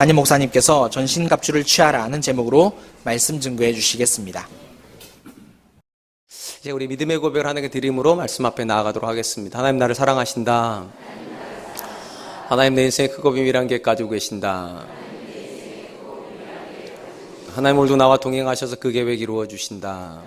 담임 목사님께서 전신갑주를 취하라는 제목으로 말씀 증거해 주시겠습니다. 이제 우리 믿음의 고백을 하나님께 드림으로 말씀 앞에 나아가도록 하겠습니다. 하나님 나를 사랑하신다. 하나님 내 인생에 크고 비밀한 계획 가지고 계신다. 하나님 오늘도 나와 동행하셔서 그 계획 이루어 주신다.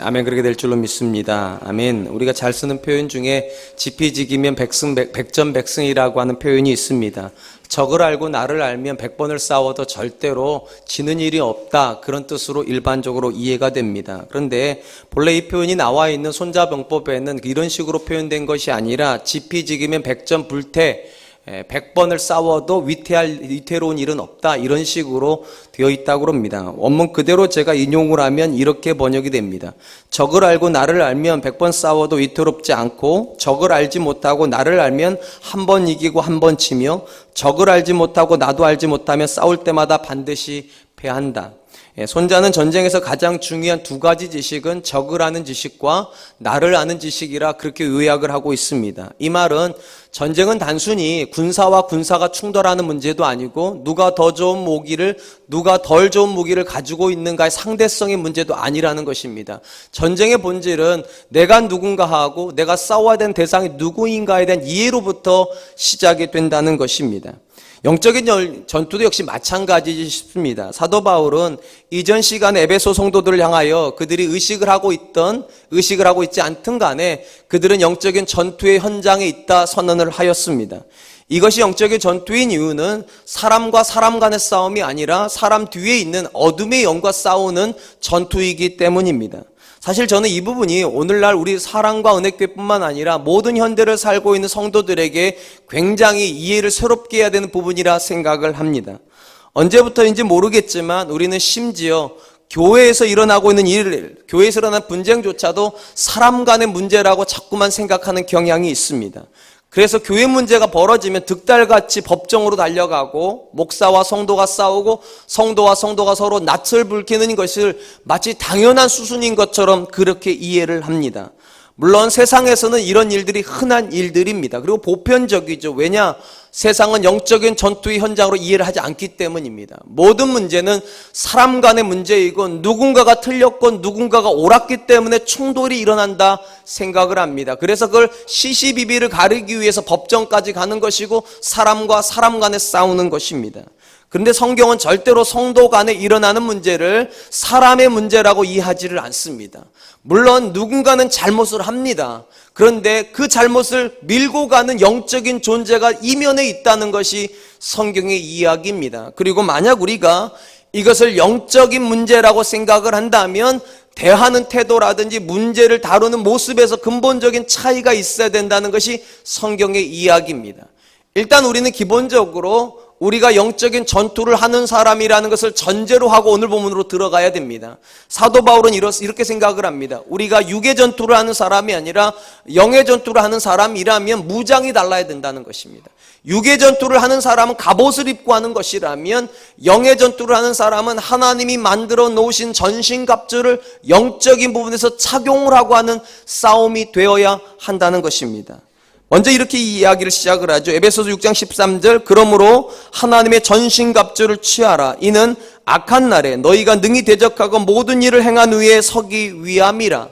아멘. 그렇게 될 줄로 믿습니다. 아멘. 우리가 잘 쓰는 표현 중에 지피지기면 백전백승이라고 하는 표현이 있습니다. 적을 알고 나를 알면 100번을 싸워도 절대로 지는 일이 없다, 그런 뜻으로 일반적으로 이해가 됩니다. 그런데 본래 이 표현이 나와 있는 손자병법에는 이런 식으로 표현된 것이 아니라 지피지기면 백전불태, 100번을 싸워도 위태로운 일은 없다, 이런 식으로 되어 있다고 합니다. 원문 그대로 제가 인용을 하면 이렇게 번역이 됩니다. 적을 알고 나를 알면 100번 싸워도 위태롭지 않고, 적을 알지 못하고 나를 알면 한 번 이기고 한 번 치며, 적을 알지 못하고 나도 알지 못하면 싸울 때마다 반드시 패한다. 손자는 전쟁에서 가장 중요한 두 가지 지식은 적을 아는 지식과 나를 아는 지식이라 그렇게 요약을 하고 있습니다. 이 말은 전쟁은 단순히 군사와 군사가 충돌하는 문제도 아니고, 누가 더 좋은 무기를, 누가 덜 좋은 무기를 가지고 있는가의 상대성의 문제도 아니라는 것입니다. 전쟁의 본질은 내가 누군가하고 내가 싸워야 되는 대상이 누구인가에 대한 이해로부터 시작이 된다는 것입니다. 영적인 전투도 역시 마찬가지지 싶습니다. 사도 바울은 이전 시간에 에베소 성도들을 향하여 그들이 의식을 하고 있지 않든 간에 그들은 영적인 전투의 현장에 있다 선언을 하였습니다. 이것이 영적인 전투인 이유는 사람과 사람 간의 싸움이 아니라 사람 뒤에 있는 어둠의 영과 싸우는 전투이기 때문입니다. 사실 저는 이 부분이 오늘날 우리 사랑과 은혜교회뿐만 아니라 모든 현대를 살고 있는 성도들에게 굉장히 이해를 새롭게 해야 되는 부분이라 생각을 합니다. 언제부터인지 모르겠지만 우리는 심지어 교회에서 일어나고 있는 일, 교회에서 일어나는 분쟁조차도 사람 간의 문제라고 자꾸만 생각하는 경향이 있습니다. 그래서 교회 문제가 벌어지면 득달같이 법정으로 달려가고, 목사와 성도가 싸우고, 성도와 성도가 서로 낯을 붉히는 것을 마치 당연한 수순인 것처럼 그렇게 이해를 합니다. 물론 세상에서는 이런 일들이 흔한 일들입니다. 그리고 보편적이죠. 왜냐? 세상은 영적인 전투의 현장으로 이해를 하지 않기 때문입니다. 모든 문제는 사람 간의 문제이고, 누군가가 틀렸건 누군가가 옳았기 때문에 충돌이 일어난다 생각을 합니다. 그래서 그걸 시시비비를 가리기 위해서 법정까지 가는 것이고, 사람과 사람 간에 싸우는 것입니다. 그런데 성경은 절대로 성도 간에 일어나는 문제를 사람의 문제라고 이해하지를 않습니다. 물론 누군가는 잘못을 합니다. 그런데 그 잘못을 밀고 가는 영적인 존재가 이면에 있다는 것이 성경의 이야기입니다. 그리고 만약 우리가 이것을 영적인 문제라고 생각을 한다면 대하는 태도라든지 문제를 다루는 모습에서 근본적인 차이가 있어야 된다는 것이 성경의 이야기입니다. 일단 우리는 기본적으로 우리가 영적인 전투를 하는 사람이라는 것을 전제로 하고 오늘 본문으로 들어가야 됩니다. 사도 바울은 이렇게 생각을 합니다. 우리가 육의 전투를 하는 사람이 아니라 영의 전투를 하는 사람이라면 무장이 달라야 된다는 것입니다. 육의 전투를 하는 사람은 갑옷을 입고 하는 것이라면, 영의 전투를 하는 사람은 하나님이 만들어 놓으신 전신갑주를 영적인 부분에서 착용을 하고 하는 싸움이 되어야 한다는 것입니다. 먼저 이렇게 이 이야기를 시작을 하죠. 에베소서 6장 13절, 그러므로 하나님의 전신갑주를 취하라. 이는 악한 날에 너희가 능히 대적하고 모든 일을 행한 후에 서기 위함이라.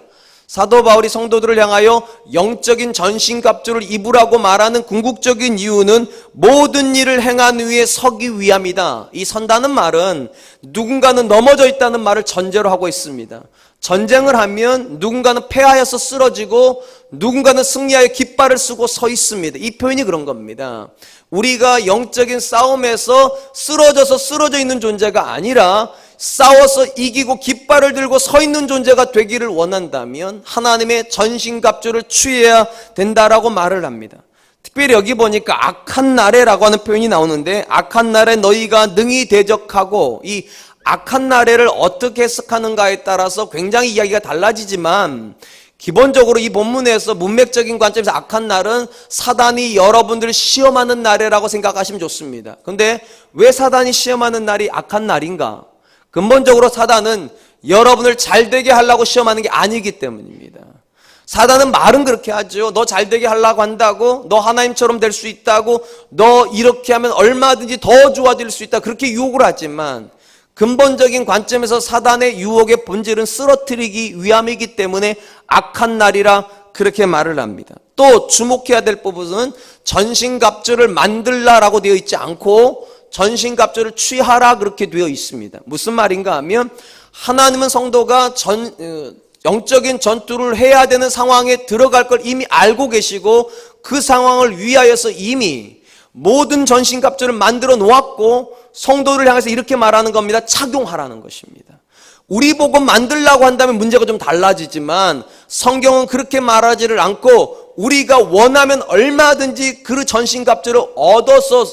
사도 바울이 성도들을 향하여 영적인 전신갑주를 입으라고 말하는 궁극적인 이유는 모든 일을 행한 후에 서기 위함이다. 이 선다는 말은 누군가는 넘어져 있다는 말을 전제로 하고 있습니다. 전쟁을 하면 누군가는 패하여서 쓰러지고 누군가는 승리하여 깃발을 쓰고 서 있습니다. 이 표현이 그런 겁니다. 우리가 영적인 싸움에서 쓰러져 있는 존재가 아니라 싸워서 이기고 깃발을 들고 서 있는 존재가 되기를 원한다면 하나님의 전신갑주를 취해야 된다라고 말을 합니다. 특별히 여기 보니까 악한 날에라고 하는 표현이 나오는데, 악한 날에 너희가 능히 대적하고, 이 악한 날에를 어떻게 해석하는가에 따라서 굉장히 이야기가 달라지지만, 기본적으로 이 본문에서 문맥적인 관점에서 악한 날은 사단이 여러분들을 시험하는 날이라고 생각하시면 좋습니다. 그런데 왜 사단이 시험하는 날이 악한 날인가? 근본적으로 사단은 여러분을 잘되게 하려고 시험하는 게 아니기 때문입니다. 사단은 말은 그렇게 하죠. 너 잘되게 하려고 한다고, 너 하나님처럼 될 수 있다고, 너 이렇게 하면 얼마든지 더 좋아질 수 있다, 그렇게 유혹을 하지만 근본적인 관점에서 사단의 유혹의 본질은 쓰러뜨리기 위함이기 때문에 악한 날이라 그렇게 말을 합니다. 또 주목해야 될 부분은 전신갑주를 만들라라고 되어 있지 않고 전신갑주를 취하라 그렇게 되어 있습니다. 무슨 말인가 하면 하나님은 성도가 영적인 전투를 해야 되는 상황에 들어갈 걸 이미 알고 계시고 그 상황을 위하여서 이미 모든 전신갑주를 만들어 놓았고 성도를 향해서 이렇게 말하는 겁니다. 착용하라는 것입니다. 우리 보고 만들려고 한다면 문제가 좀 달라지지만 성경은 그렇게 말하지를 않고 우리가 원하면 얼마든지 그 전신갑주를 얻어서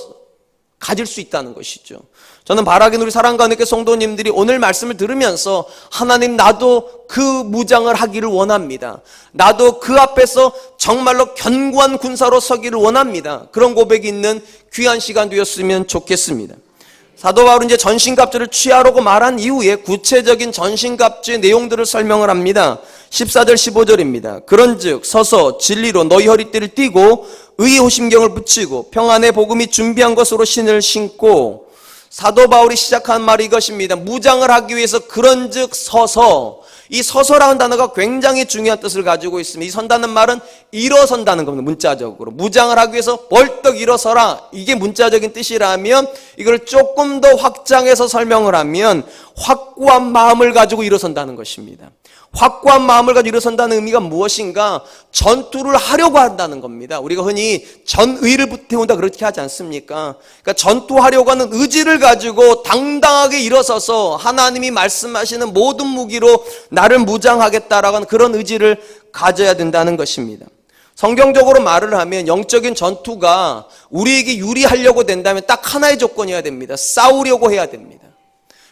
가질 수 있다는 것이죠. 저는 바라긴 우리 사랑과 은혜 성도님들이 오늘 말씀을 들으면서 하나님, 나도 그 무장을 하기를 원합니다. 나도 그 앞에서 정말로 견고한 군사로 서기를 원합니다. 그런 고백이 있는 귀한 시간 되었으면 좋겠습니다. 사도 바울은 이제 전신갑주를 취하라고 말한 이후에 구체적인 전신갑주의 내용들을 설명을 합니다. 14절 15절입니다. 그런즉 서서 진리로 너희 허리띠를 띠고 의의 호심경을 붙이고 평안의 복음이 준비한 것으로 신을 신고, 사도 바울이 시작한 말이 이것입니다. 무장을 하기 위해서 그런즉 서서, 이 서서라는 단어가 굉장히 중요한 뜻을 가지고 있습니다. 이 선다는 말은 일어선다는 겁니다. 문자적으로 무장을 하기 위해서 벌떡 일어서라, 이게 문자적인 뜻이라면 이걸 조금 더 확장해서 설명을 하면 확고한 마음을 가지고 일어선다는 것입니다. 확고한 마음을 가지고 일어선다는 의미가 무엇인가? 전투를 하려고 한다는 겁니다. 우리가 흔히 전의를 불태운다 그렇게 하지 않습니까? 그러니까 전투하려고 하는 의지를 가지고 당당하게 일어서서 하나님이 말씀하시는 모든 무기로 나를 무장하겠다라고 하는 그런 의지를 가져야 된다는 것입니다. 성경적으로 말을 하면 영적인 전투가 우리에게 유리하려고 된다면 딱 하나의 조건이어야 됩니다. 싸우려고 해야 됩니다.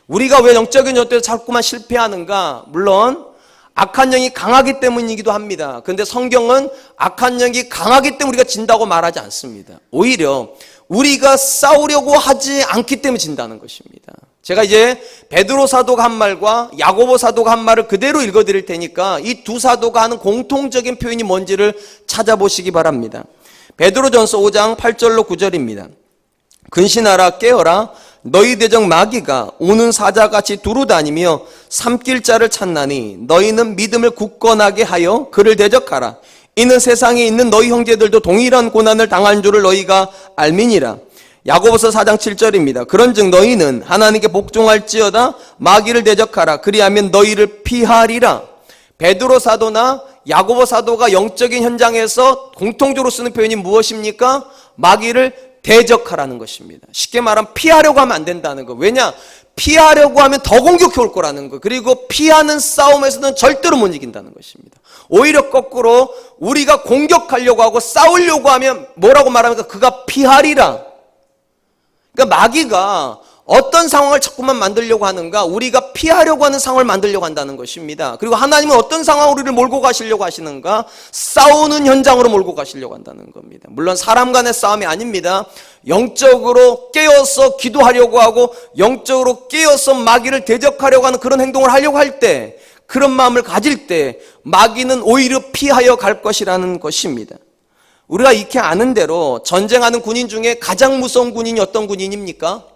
우리가 왜 영적인 전투에서 자꾸만 실패하는가? 물론 악한 영이 강하기 때문이기도 합니다. 그런데 성경은 악한 영이 강하기 때문에 우리가 진다고 말하지 않습니다. 오히려 우리가 싸우려고 하지 않기 때문에 진다는 것입니다. 제가 이제 베드로 사도가 한 말과 야고보 사도가 한 말을 그대로 읽어드릴 테니까 이 두 사도가 하는 공통적인 표현이 뭔지를 찾아보시기 바랍니다. 베드로전서 5장 8절로 9절입니다. 근신하라, 깨어라. 너희 대적 마귀가 오는 사자같이 두루다니며 삼킬 자를 찾나니 너희는 믿음을 굳건하게 하여 그를 대적하라. 이는 세상에 있는 너희 형제들도 동일한 고난을 당한 줄을 너희가 알미니라. 야고보서 4장 7절입니다. 그런즉 너희는 하나님께 복종할지어다 마귀를 대적하라. 그리하면 너희를 피하리라. 베드로 사도나 야고보 사도가 영적인 현장에서 공통적으로 쓰는 표현이 무엇입니까? 마귀를 대적하라는 것입니다. 쉽게 말하면 피하려고 하면 안 된다는 거. 왜냐? 피하려고 하면 더 공격해 올 거라는 거. 그리고 피하는 싸움에서는 절대로 못 이긴다는 것입니다. 오히려 거꾸로 우리가 공격하려고 하고 싸우려고 하면 뭐라고 말합니까? 그가 피하리라. 그러니까 마귀가 어떤 상황을 자꾸만 만들려고 하는가? 우리가 피하려고 하는 상황을 만들려고 한다는 것입니다. 그리고 하나님은 어떤 상황으로 우리를 몰고 가시려고 하시는가? 싸우는 현장으로 몰고 가시려고 한다는 겁니다. 물론 사람 간의 싸움이 아닙니다. 영적으로 깨어서 기도하려고 하고 영적으로 깨어서 마귀를 대적하려고 하는 그런 행동을 하려고 할 때, 그런 마음을 가질 때 마귀는 오히려 피하여 갈 것이라는 것입니다. 우리가 익히 아는 대로 전쟁하는 군인 중에 가장 무서운 군인이 어떤 군인입니까?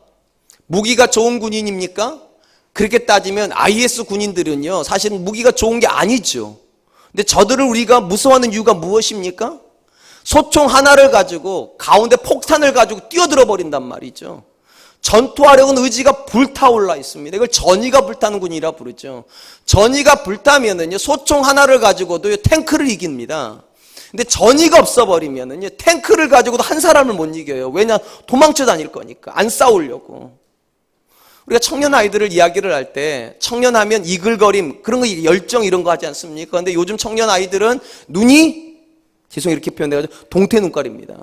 무기가 좋은 군인입니까? 그렇게 따지면 IS 군인들은요, 사실은 무기가 좋은 게 아니죠. 근데 저들을 우리가 무서워하는 이유가 무엇입니까? 소총 하나를 가지고 가운데 폭탄을 가지고 뛰어들어 버린단 말이죠. 전투하려는 의지가 불타올라 있습니다. 이걸 전의가 불타는 군이라 부르죠. 전의가 불타면은요, 소총 하나를 가지고도 탱크를 이깁니다. 근데 전의가 없어버리면은요, 탱크를 가지고도 한 사람을 못 이겨요. 왜냐? 도망쳐 다닐 거니까. 안 싸우려고. 우리가 청년 아이들을 이야기를 할 때 청년하면 이글거림, 그런 거 열정 이런 거 하지 않습니까? 그런데 요즘 청년 아이들은 눈이, 죄송해요 이렇게 표현해가지고 동태 눈깔입니다.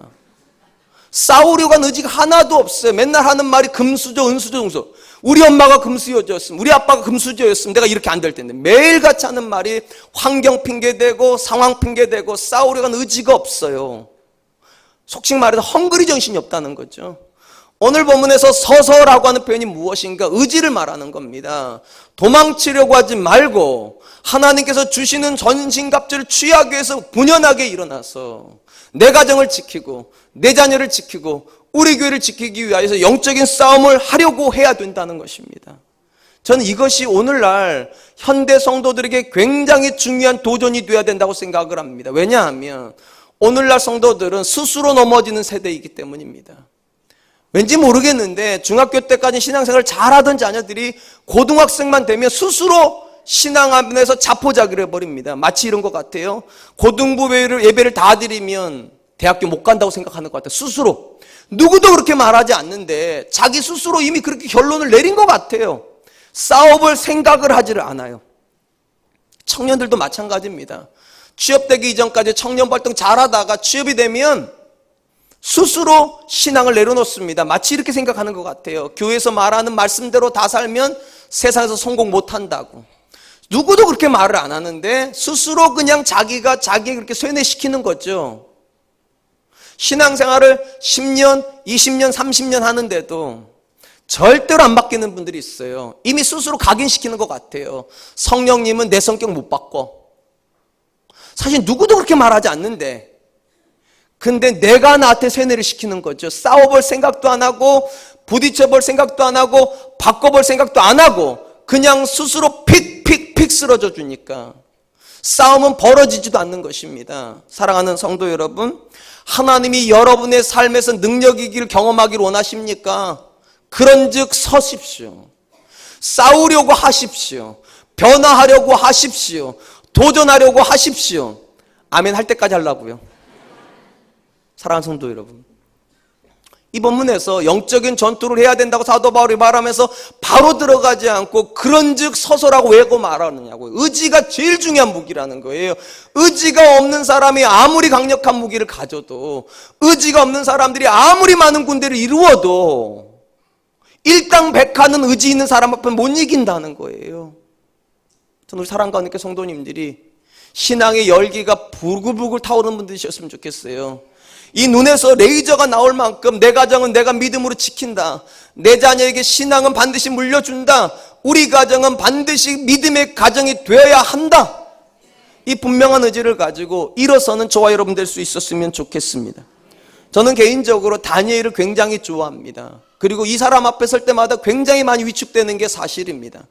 싸우려고 하는 의지가 하나도 없어요. 맨날 하는 말이 금수저, 은수저, 용서. 우리 엄마가 금수저였음, 우리 아빠가 금수저였음, 내가 이렇게 안 될 텐데. 매일같이 하는 말이 환경 핑계대고 상황 핑계대고 싸우려고 하는 의지가 없어요. 속칭 말해서 헝그리 정신이 없다는 거죠. 오늘 본문에서 서서라고 하는 표현이 무엇인가? 의지를 말하는 겁니다. 도망치려고 하지 말고 하나님께서 주시는 전신갑주를 취하기 위해서 분연하게 일어나서 내 가정을 지키고 내 자녀를 지키고 우리 교회를 지키기 위해서 영적인 싸움을 하려고 해야 된다는 것입니다. 저는 이것이 오늘날 현대 성도들에게 굉장히 중요한 도전이 되어야 된다고 생각을 합니다. 왜냐하면 오늘날 성도들은 스스로 넘어지는 세대이기 때문입니다. 왠지 모르겠는데 중학교 때까지 신앙생활을 잘하던 자녀들이 고등학생만 되면 스스로 신앙 안에서 자포자기를 해버립니다. 마치 이런 것 같아요. 고등부 예배를 다 드리면 대학교 못 간다고 생각하는 것 같아요. 스스로. 누구도 그렇게 말하지 않는데 자기 스스로 이미 그렇게 결론을 내린 것 같아요. 싸워볼 생각을 하지를 않아요. 청년들도 마찬가지입니다. 취업되기 이전까지 청년활동 잘하다가 취업이 되면 스스로 신앙을 내려놓습니다. 마치 이렇게 생각하는 것 같아요. 교회에서 말하는 말씀대로 다 살면 세상에서 성공 못한다고. 누구도 그렇게 말을 안 하는데 스스로 그냥 자기가 자기 그렇게 쇠뇌시키는 거죠. 신앙생활을 10년, 20년, 30년 하는데도 절대로 안 바뀌는 분들이 있어요. 이미 스스로 각인시키는 것 같아요. 성령님은 내 성격 못 바꿔. 사실 누구도 그렇게 말하지 않는데 근데 내가 나한테 세뇌를 시키는 거죠. 싸워볼 생각도 안 하고 부딪혀볼 생각도 안 하고 바꿔볼 생각도 안 하고 그냥 스스로 픽 쓰러져 주니까 싸움은 벌어지지도 않는 것입니다. 사랑하는 성도 여러분, 하나님이 여러분의 삶에서 능력이기를 경험하기를 원하십니까? 그런즉 서십시오. 싸우려고 하십시오. 변화하려고 하십시오. 도전하려고 하십시오. 아멘 할 때까지 하려고요. 사랑하는 성도 여러분, 이 본문에서 영적인 전투를 해야 된다고 사도 바울이 말하면서 바로 들어가지 않고 그런즉 서서라고 왜 그 말하느냐고요. 의지가 제일 중요한 무기라는 거예요. 의지가 없는 사람이 아무리 강력한 무기를 가져도, 의지가 없는 사람들이 아무리 많은 군대를 이루어도 일당백하는 의지 있는 사람 앞에 못 이긴다는 거예요. 저는 우리 사랑과 함께 성도님들이 신앙의 열기가 부글부글 타오르는 분들이셨으면 좋겠어요. 이 눈에서 레이저가 나올 만큼 내 가정은 내가 믿음으로 지킨다. 내 자녀에게 신앙은 반드시 물려준다. 우리 가정은 반드시 믿음의 가정이 되어야 한다. 이 분명한 의지를 가지고 일어서는 저와 여러분 될 수 있었으면 좋겠습니다. 저는 개인적으로 다니엘을 굉장히 좋아합니다. 그리고 이 사람 앞에 설 때마다 굉장히 많이 위축되는 게 사실입니다.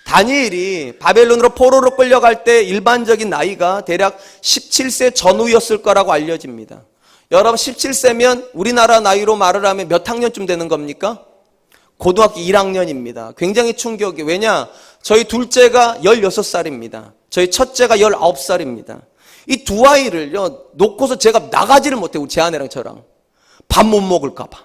다니엘이 바벨론으로 포로로 끌려갈 때 일반적인 나이가 대략 17세 전후였을 거라고 알려집니다. 여러분 17세면 우리나라 나이로 말을 하면 몇 학년쯤 되는 겁니까? 고등학교 1학년입니다. 굉장히 충격이에요. 왜냐? 저희 둘째가 16살입니다. 저희 첫째가 19살입니다. 이 두 아이를요 놓고서 제가 나가지를 못해요. 제 아내랑 저랑. 밥 못 먹을까 봐.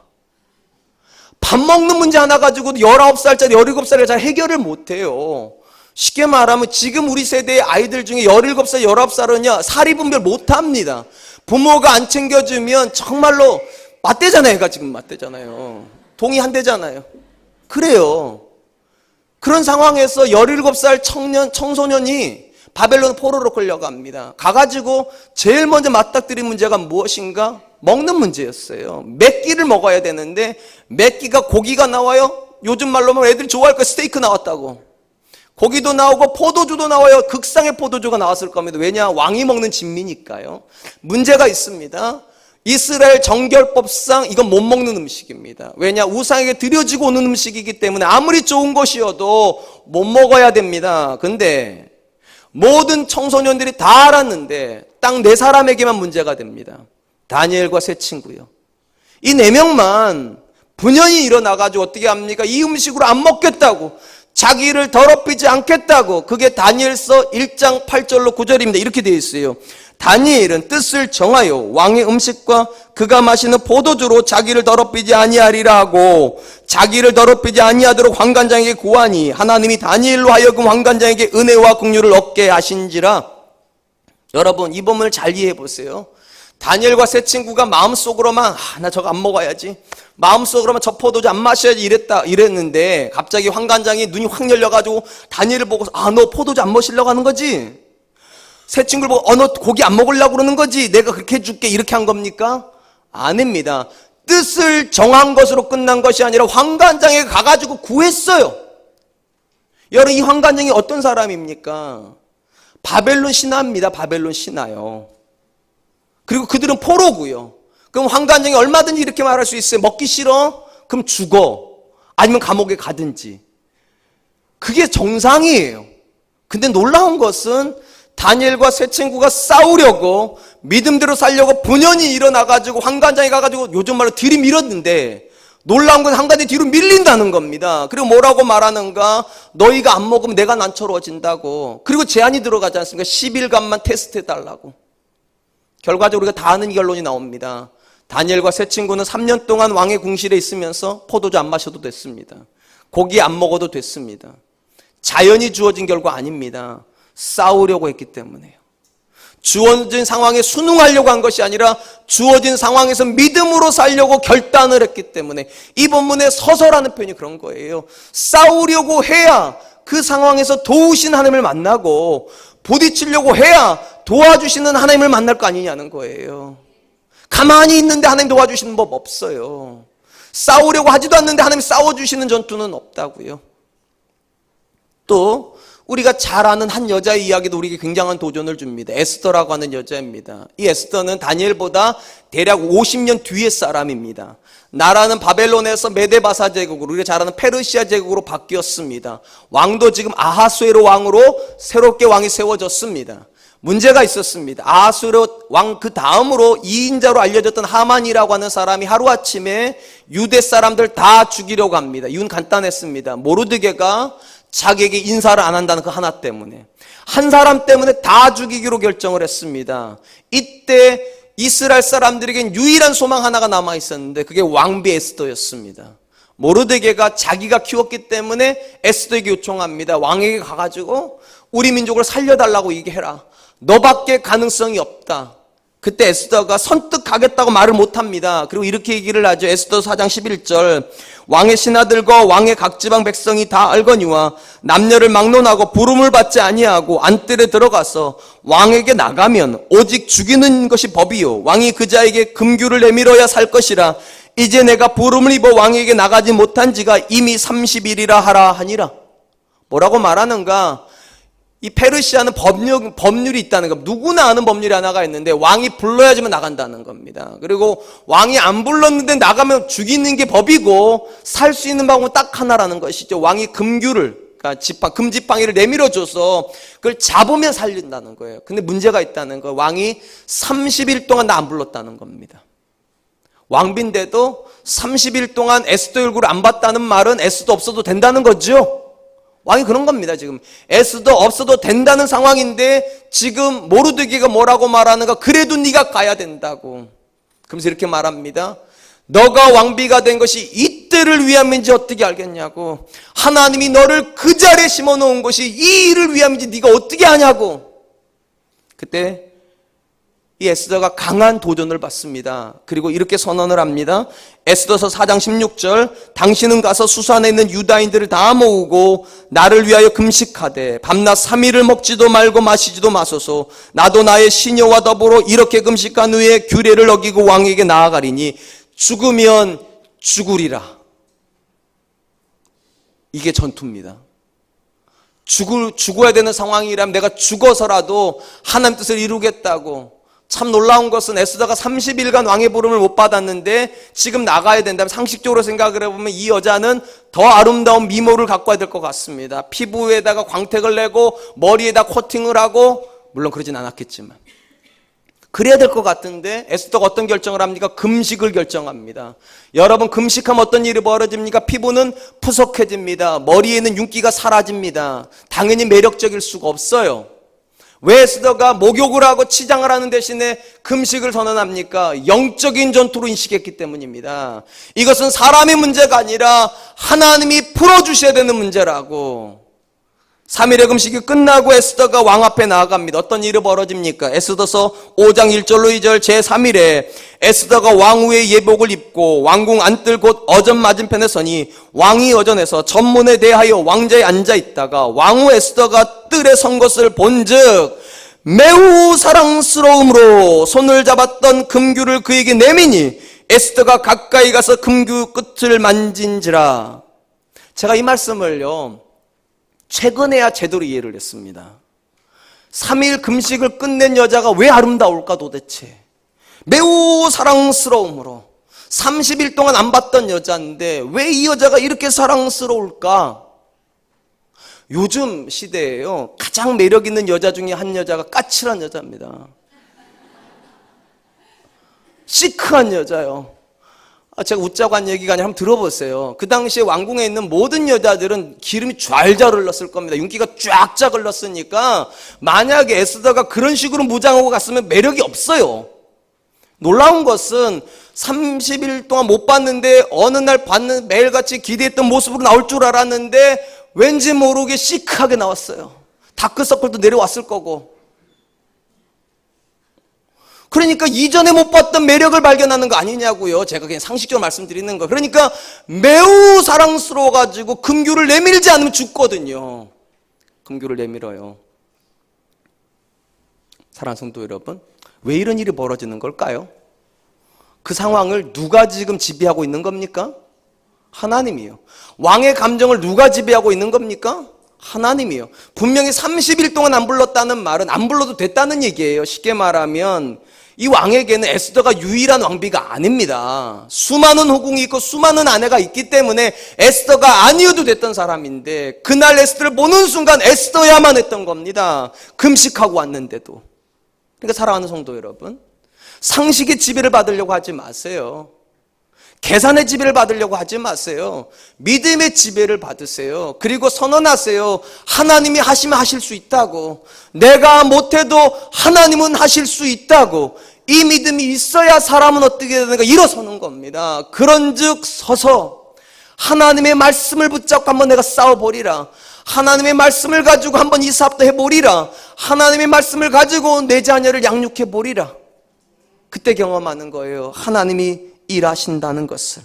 밥 먹는 문제 하나 가지고도 19살짜리 17살이 잘 해결을 못해요. 쉽게 말하면 지금 우리 세대의 아이들 중에 17살, 19살은요 사리 분별 못합니다. 부모가 안 챙겨주면 정말로 맞대잖아요. 얘가 지금 맞대잖아요. 동의 한 대잖아요. 그래요. 그런 상황에서 17살 청소년이 바벨론 포로로 끌려갑니다. 가가지고 제일 먼저 맞닥뜨린 문제가 무엇인가? 먹는 문제였어요. 몇 끼를 먹어야 되는데 몇 끼가 고기가 나와요. 요즘 말로 하면 애들이 좋아할 거 스테이크 나왔다고. 고기도 나오고 포도주도 나와요. 극상의 포도주가 나왔을 겁니다. 왜냐? 왕이 먹는 진미니까요. 문제가 있습니다. 이스라엘 정결법상 이건 못 먹는 음식입니다. 왜냐? 우상에게 드려지고 오는 음식이기 때문에 아무리 좋은 것이어도 못 먹어야 됩니다. 근데 모든 청소년들이 다 알았는데 딱 4사람에게만 문제가 됩니다. 다니엘과 세 친구요. 이 4명만 분연히 일어나가지고 어떻게 합니까? 이 음식으로 안 먹겠다고, 자기를 더럽히지 않겠다고. 그게 다니엘서 1장 8절로 9절입니다. 이렇게 되어 있어요. 다니엘은 뜻을 정하여 왕의 음식과 그가 마시는 포도주로 자기를 더럽히지 아니하리라 하고 자기를 더럽히지 아니하도록 환관장에게 구하니 하나님이 다니엘로 하여금 환관장에게 은혜와 긍휼을 얻게 하신지라. 여러분 이 본문을 잘 이해해 보세요. 다니엘과 세 친구가 마음속으로만 나 저거 안 먹어야지, 마음속으로만 저 포도주 안 마셔야지 이랬는데 갑자기 환관장이 눈이 확 열려가지고 다니엘을 보고서 너 포도주 안 마시려고 하는 거지? 세 친구를 보고 너 고기 안 먹으려고 그러는 거지? 내가 그렇게 해줄게 이렇게 한 겁니까? 아닙니다. 뜻을 정한 것으로 끝난 것이 아니라 환관장에 가가지고 구했어요. 여러분 이 환관장이 어떤 사람입니까? 바벨론 신화입니다. 바벨론 신화요. 그리고 그들은 포로고요. 그럼 환관장이 얼마든지 이렇게 말할 수 있어요. 먹기 싫어? 그럼 죽어. 아니면 감옥에 가든지. 그게 정상이에요. 근데 놀라운 것은 다니엘과 세 친구가 싸우려고 믿음대로 살려고 분연히 일어나가지고 환관장에 가가지고 요즘 말로 들이밀었는데 놀라운 건 한가지 뒤로 밀린다는 겁니다. 그리고 뭐라고 말하는가? 너희가 안 먹으면 내가 난처로워진다고. 그리고 제한이 들어가지 않습니까? 10일간만 테스트해달라고. 결과적으로 우리가 다 아는 결론이 나옵니다. 다니엘과 세 친구는 3년 동안 왕의 궁실에 있으면서 포도주 안 마셔도 됐습니다. 고기 안 먹어도 됐습니다. 자연이 주어진 결과 아닙니다. 싸우려고 했기 때문에요. 주어진 상황에 순응하려고 한 것이 아니라 주어진 상황에서 믿음으로 살려고 결단을 했기 때문에 이 본문의 서서라는 표현이 그런 거예요. 싸우려고 해야 그 상황에서 도우신 하나님을 만나고 부딪히려고 해야 도와주시는 하나님을 만날 거 아니냐는 거예요. 가만히 있는데 하나님 도와주시는 법 없어요. 싸우려고 하지도 않는데 하나님 싸워주시는 전투는 없다고요. 또 우리가 잘 아는 한 여자의 이야기도 우리에게 굉장한 도전을 줍니다. 에스더라고 하는 여자입니다. 이 에스더는 다니엘보다 대략 50년 뒤의 사람입니다. 나라는 바벨론에서 메데바사 제국으로, 우리가 잘 아는 페르시아 제국으로 바뀌었습니다. 왕도 지금 아하수에로 왕으로 새롭게 왕이 세워졌습니다. 문제가 있었습니다. 아하수에로 왕 그 다음으로 2인자로 알려졌던 하만이라고 하는 사람이 하루아침에 유대 사람들 다 죽이려고 합니다. 이유는 간단했습니다. 모르드게가 자기에게 인사를 안 한다는 그 하나 때문에, 한 사람 때문에 다 죽이기로 결정을 했습니다. 이때 이스라엘 사람들에겐 유일한 소망 하나가 남아 있었는데 그게 왕비 에스더였습니다. 모르드게가 자기가 키웠기 때문에 에스더에게 요청합니다. 왕에게 가가지고 우리 민족을 살려달라고 얘기해라. 너밖에 가능성이 없다. 그때 에스더가 선뜻 가겠다고 말을 못합니다. 그리고 이렇게 얘기를 하죠. 에스더 4장 11절, 왕의 신하들과 왕의 각 지방 백성이 다 알거니와 남녀를 막론하고 부름을 받지 아니하고 안뜰에 들어가서 왕에게 나가면 오직 죽이는 것이 법이요 왕이 그 자에게 금규를 내밀어야 살 것이라. 이제 내가 부름을 입어 왕에게 나가지 못한 지가 이미 30일이라 하라 하니라. 뭐라고 말하는가? 이 페르시아는 법률이 있다는 겁니다. 누구나 아는 법률이 하나가 있는데 왕이 불러야지만 나간다는 겁니다. 그리고 왕이 안 불렀는데 나가면 죽이는 게 법이고 살 수 있는 방법은 딱 하나라는 것이죠. 왕이 금규를, 그러니까 금지팡이를 내밀어줘서 그걸 잡으면 살린다는 거예요. 근데 문제가 있다는 거예요. 왕이 30일 동안 나 안 불렀다는 겁니다. 왕비인데도 30일 동안 에스더 얼굴을 안 봤다는 말은 에스더 없어도 된다는 거죠. 왕이 그런 겁니다. 지금 에스더 없어도 된다는 상황인데 지금 모르드게가 뭐라고 말하는가? 그래도 네가 가야 된다고. 그러면서 이렇게 말합니다. 너가 왕비가 된 것이 이때를 위함인지 어떻게 알겠냐고. 하나님이 너를 그 자리에 심어놓은 것이 이 일을 위함인지 네가 어떻게 아냐고. 그때 이 에스더가 강한 도전을 받습니다. 그리고 이렇게 선언을 합니다. 에스더서 4장 16절, 당신은 가서 수산에 있는 유다인들을 다 모으고 나를 위하여 금식하되 밤낮 3일을 먹지도 말고 마시지도 마소서. 나도 나의 시녀와 더불어 이렇게 금식한 후에 규례를 어기고 왕에게 나아가리니 죽으면 죽으리라. 이게 전투입니다. 죽어야 되는 상황이라면 내가 죽어서라도 하나님 뜻을 이루겠다고. 참 놀라운 것은 에스더가 30일간 왕의 부름을 못 받았는데 지금 나가야 된다면 상식적으로 생각을 해보면 이 여자는 더 아름다운 미모를 갖고 와야 될 것 같습니다. 피부에다가 광택을 내고 머리에다 코팅을 하고, 물론 그러진 않았겠지만 그래야 될 것 같은데 에스더가 어떤 결정을 합니까? 금식을 결정합니다. 여러분, 금식하면 어떤 일이 벌어집니까? 피부는 푸석해집니다. 머리에는 윤기가 사라집니다. 당연히 매력적일 수가 없어요. 왜 에스더가 목욕을 하고 치장을 하는 대신에 금식을 선언합니까? 영적인 전투로 인식했기 때문입니다. 이것은 사람의 문제가 아니라 하나님이 풀어주셔야 되는 문제라고. 3일의 금식이 끝나고 에스더가 왕 앞에 나아갑니다. 어떤 일이 벌어집니까? 에스더서 5장 1절로 2절 제3일에 에스더가 왕후의 예복을 입고 왕궁 안뜰 곳 어전 맞은편에 서니 왕이 어전에서 전문에 대하여 왕자에 앉아있다가 왕후 에스더가 뜰에 선 것을 본즉 매우 사랑스러움으로 손을 잡았던 금규를 그에게 내미니 에스더가 가까이 가서 금규 끝을 만진지라. 제가 이 말씀을요 최근에야 제대로 이해를 했습니다. 3일 금식을 끝낸 여자가 왜 아름다울까 도대체? 매우 사랑스러움으로 30일 동안 안 봤던 여자인데 왜 이 여자가 이렇게 사랑스러울까? 요즘 시대에요, 가장 매력 있는 여자 중에 한 여자가 까칠한 여자입니다. 시크한 여자요. 제가 웃자고 한 얘기가 아니라 한번 들어보세요. 그 당시에 왕궁에 있는 모든 여자들은 기름이 좔좔 흘렀을 겁니다. 윤기가 쫙쫙 흘렀으니까 만약에 에스더가 그런 식으로 무장하고 갔으면 매력이 없어요. 놀라운 것은 30일 동안 못 봤는데 어느 날 봤는 매일같이 기대했던 모습으로 나올 줄 알았는데 왠지 모르게 시크하게 나왔어요. 다크서클도 내려왔을 거고. 그러니까 이전에 못 봤던 매력을 발견하는 거 아니냐고요. 제가 그냥 상식적으로 말씀드리는 거. 그러니까 매우 사랑스러워가지고 금규를 내밀지 않으면 죽거든요. 금규를 내밀어요. 사랑하는 성도 여러분, 왜 이런 일이 벌어지는 걸까요? 그 상황을 누가 지금 지배하고 있는 겁니까? 하나님이요. 왕의 감정을 누가 지배하고 있는 겁니까? 하나님이요. 분명히 30일 동안 안 불렀다는 말은 안 불러도 됐다는 얘기예요. 쉽게 말하면 이 왕에게는 에스더가 유일한 왕비가 아닙니다. 수많은 후궁이 있고 수많은 아내가 있기 때문에 에스더가 아니어도 됐던 사람인데 그날 에스더를 보는 순간 에스더야만 했던 겁니다. 금식하고 왔는데도. 그러니까 사랑하는 성도 여러분, 상식의 지배를 받으려고 하지 마세요. 계산의 지배를 받으려고 하지 마세요. 믿음의 지배를 받으세요. 그리고 선언하세요. 하나님이 하시면 하실 수 있다고. 내가 못해도 하나님은 하실 수 있다고. 이 믿음이 있어야 사람은 어떻게 되는가 일어서는 겁니다. 그런즉 서서 하나님의 말씀을 붙잡고 한번 내가 싸워보리라. 하나님의 말씀을 가지고 한번 이 사업도 해보리라. 하나님의 말씀을 가지고 내 자녀를 양육해보리라. 그때 경험하는 거예요. 하나님이 일하신다는 것을.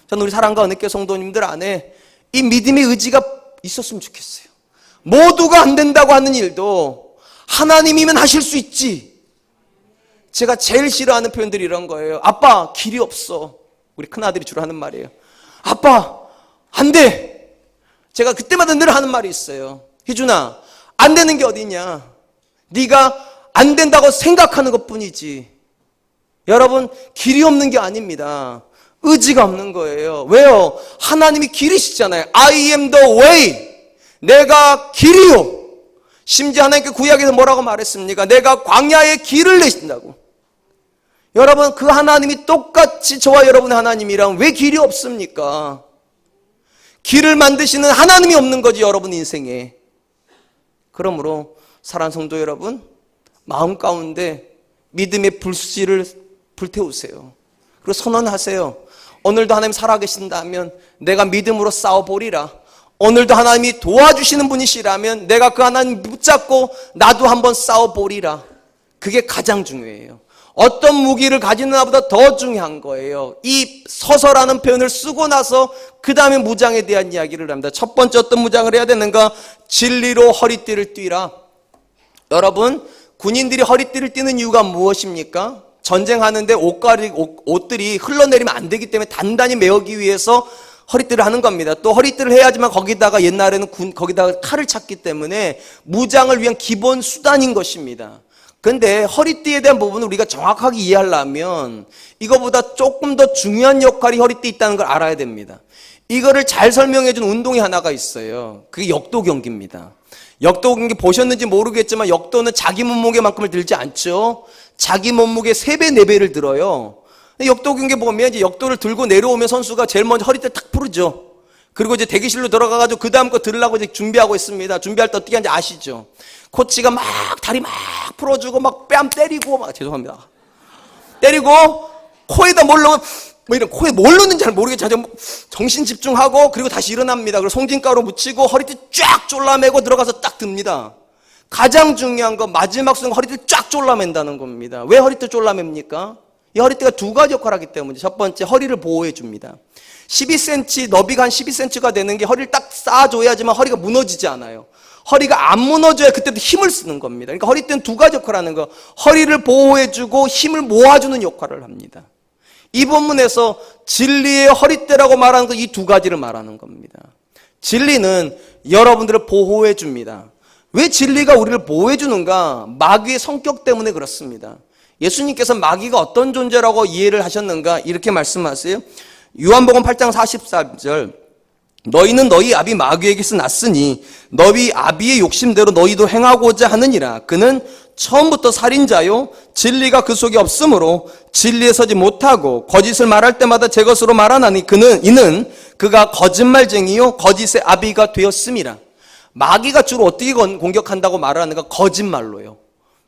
저는 우리 사랑과 은혜교회 성도님들 안에 이 믿음의 의지가 있었으면 좋겠어요. 모두가 안 된다고 하는 일도 하나님이면 하실 수 있지. 제가 제일 싫어하는 표현들이 이런 거예요. 아빠, 길이 없어. 우리 큰아들이 주로 하는 말이에요. 아빠, 안 돼. 제가 그때마다 늘 하는 말이 있어요. 희준아, 안 되는 게 어디냐. 네가 안 된다고 생각하는 것뿐이지. 여러분, 길이 없는 게 아닙니다. 의지가 없는 거예요. 왜요? 하나님이 길이시잖아요. I am the way. 내가 길이요. 심지어 하나님께 구약에서 뭐라고 말했습니까? 내가 광야의 길을 내신다고. 여러분, 그 하나님이 똑같이 저와 여러분의 하나님이랑 왜 길이 없습니까? 길을 만드시는 하나님이 없는 거지, 여러분 인생에. 그러므로 사랑하는 성도 여러분, 마음 가운데 믿음의 불씨를 불태우세요. 그리고 선언하세요. 오늘도 하나님 살아계신다면 내가 믿음으로 싸워보리라. 오늘도 하나님이 도와주시는 분이시라면 내가 그 하나님 붙잡고 나도 한번 싸워보리라. 그게 가장 중요해요. 어떤 무기를 가지는 나보다 더 중요한 거예요. 이 서서라는 표현을 쓰고 나서 그 다음에 무장에 대한 이야기를 합니다. 첫 번째 어떤 무장을 해야 되는가? 진리로 허리띠를 띠라. 여러분, 군인들이 허리띠를 띠는 이유가 무엇입니까? 전쟁하는데 옷들이 흘러내리면 안 되기 때문에 단단히 메우기 위해서 허리띠를 하는 겁니다. 또 허리띠를 해야지만 거기다가 옛날에는 거기다가 칼을 찼기 때문에 무장을 위한 기본 수단인 것입니다. 그런데 허리띠에 대한 부분을 우리가 정확하게 이해하려면 이거보다 조금 더 중요한 역할이 허리띠에 있다는 걸 알아야 됩니다. 이거를 잘 설명해 준 운동이 하나가 있어요. 그게 역도 경기입니다. 역도 경기 보셨는지 모르겠지만 역도는 자기 몸무게만큼을 들지 않죠. 자기 몸무게 3배, 4배를 들어요. 역도 경기 보면 이제 역도를 들고 내려오면 선수가 제일 먼저 허리띠를 탁 풀죠. 그리고 이제 대기실로 들어가가지고 그 다음 거 들으려고 이제 준비하고 있습니다. 준비할 때 어떻게 하는지 아시죠? 코치가 막 다리 막 풀어주고 막 뺨 때리고 막 죄송합니다. 때리고 코에다 뭘 넣으면 뭐 이런 코에 뭘 넣는지 잘 모르겠지만 정신 집중하고 그리고 다시 일어납니다. 그리고 송진가루 묻히고 허리띠 쫙 졸라매고 들어가서 딱 듭니다. 가장 중요한 건 마지막 순간 허리띠 쫙 졸라맨다는 겁니다. 왜 허리띠 졸라맵니까? 이 허리띠가 두 가지 역할을 하기 때문에 첫 번째 허리를 보호해 줍니다. 12cm, 너비가 한 12cm가 되는 게 허리를 딱 쌓아줘야지만 허리가 무너지지 않아요. 허리가 안 무너져야 그때도 힘을 쓰는 겁니다. 그러니까 허리띠는 두 가지 역할을 하는 거. 허리를 보호해주고 힘을 모아주는 역할을 합니다. 이 본문에서 진리의 허리띠라고 말하는 건 이 두 가지를 말하는 겁니다. 진리는 여러분들을 보호해 줍니다. 왜 진리가 우리를 보호해 주는가? 마귀의 성격 때문에 그렇습니다. 예수님께서 마귀가 어떤 존재라고 이해를 하셨는가? 이렇게 말씀하세요. 요한복음 8장 44절, 너희는 너희 아비 마귀에게서 났으니 너희 아비의 욕심대로 너희도 행하고자 하느니라. 그는 처음부터 살인자요 진리가 그 속에 없으므로 진리에 서지 못하고 거짓을 말할 때마다 제 것으로 말하나니 이는 그가 거짓말쟁이요 거짓의 아비가 되었음이라. 마귀가 주로 어떻게 공격한다고 말하는가? 거짓말로요.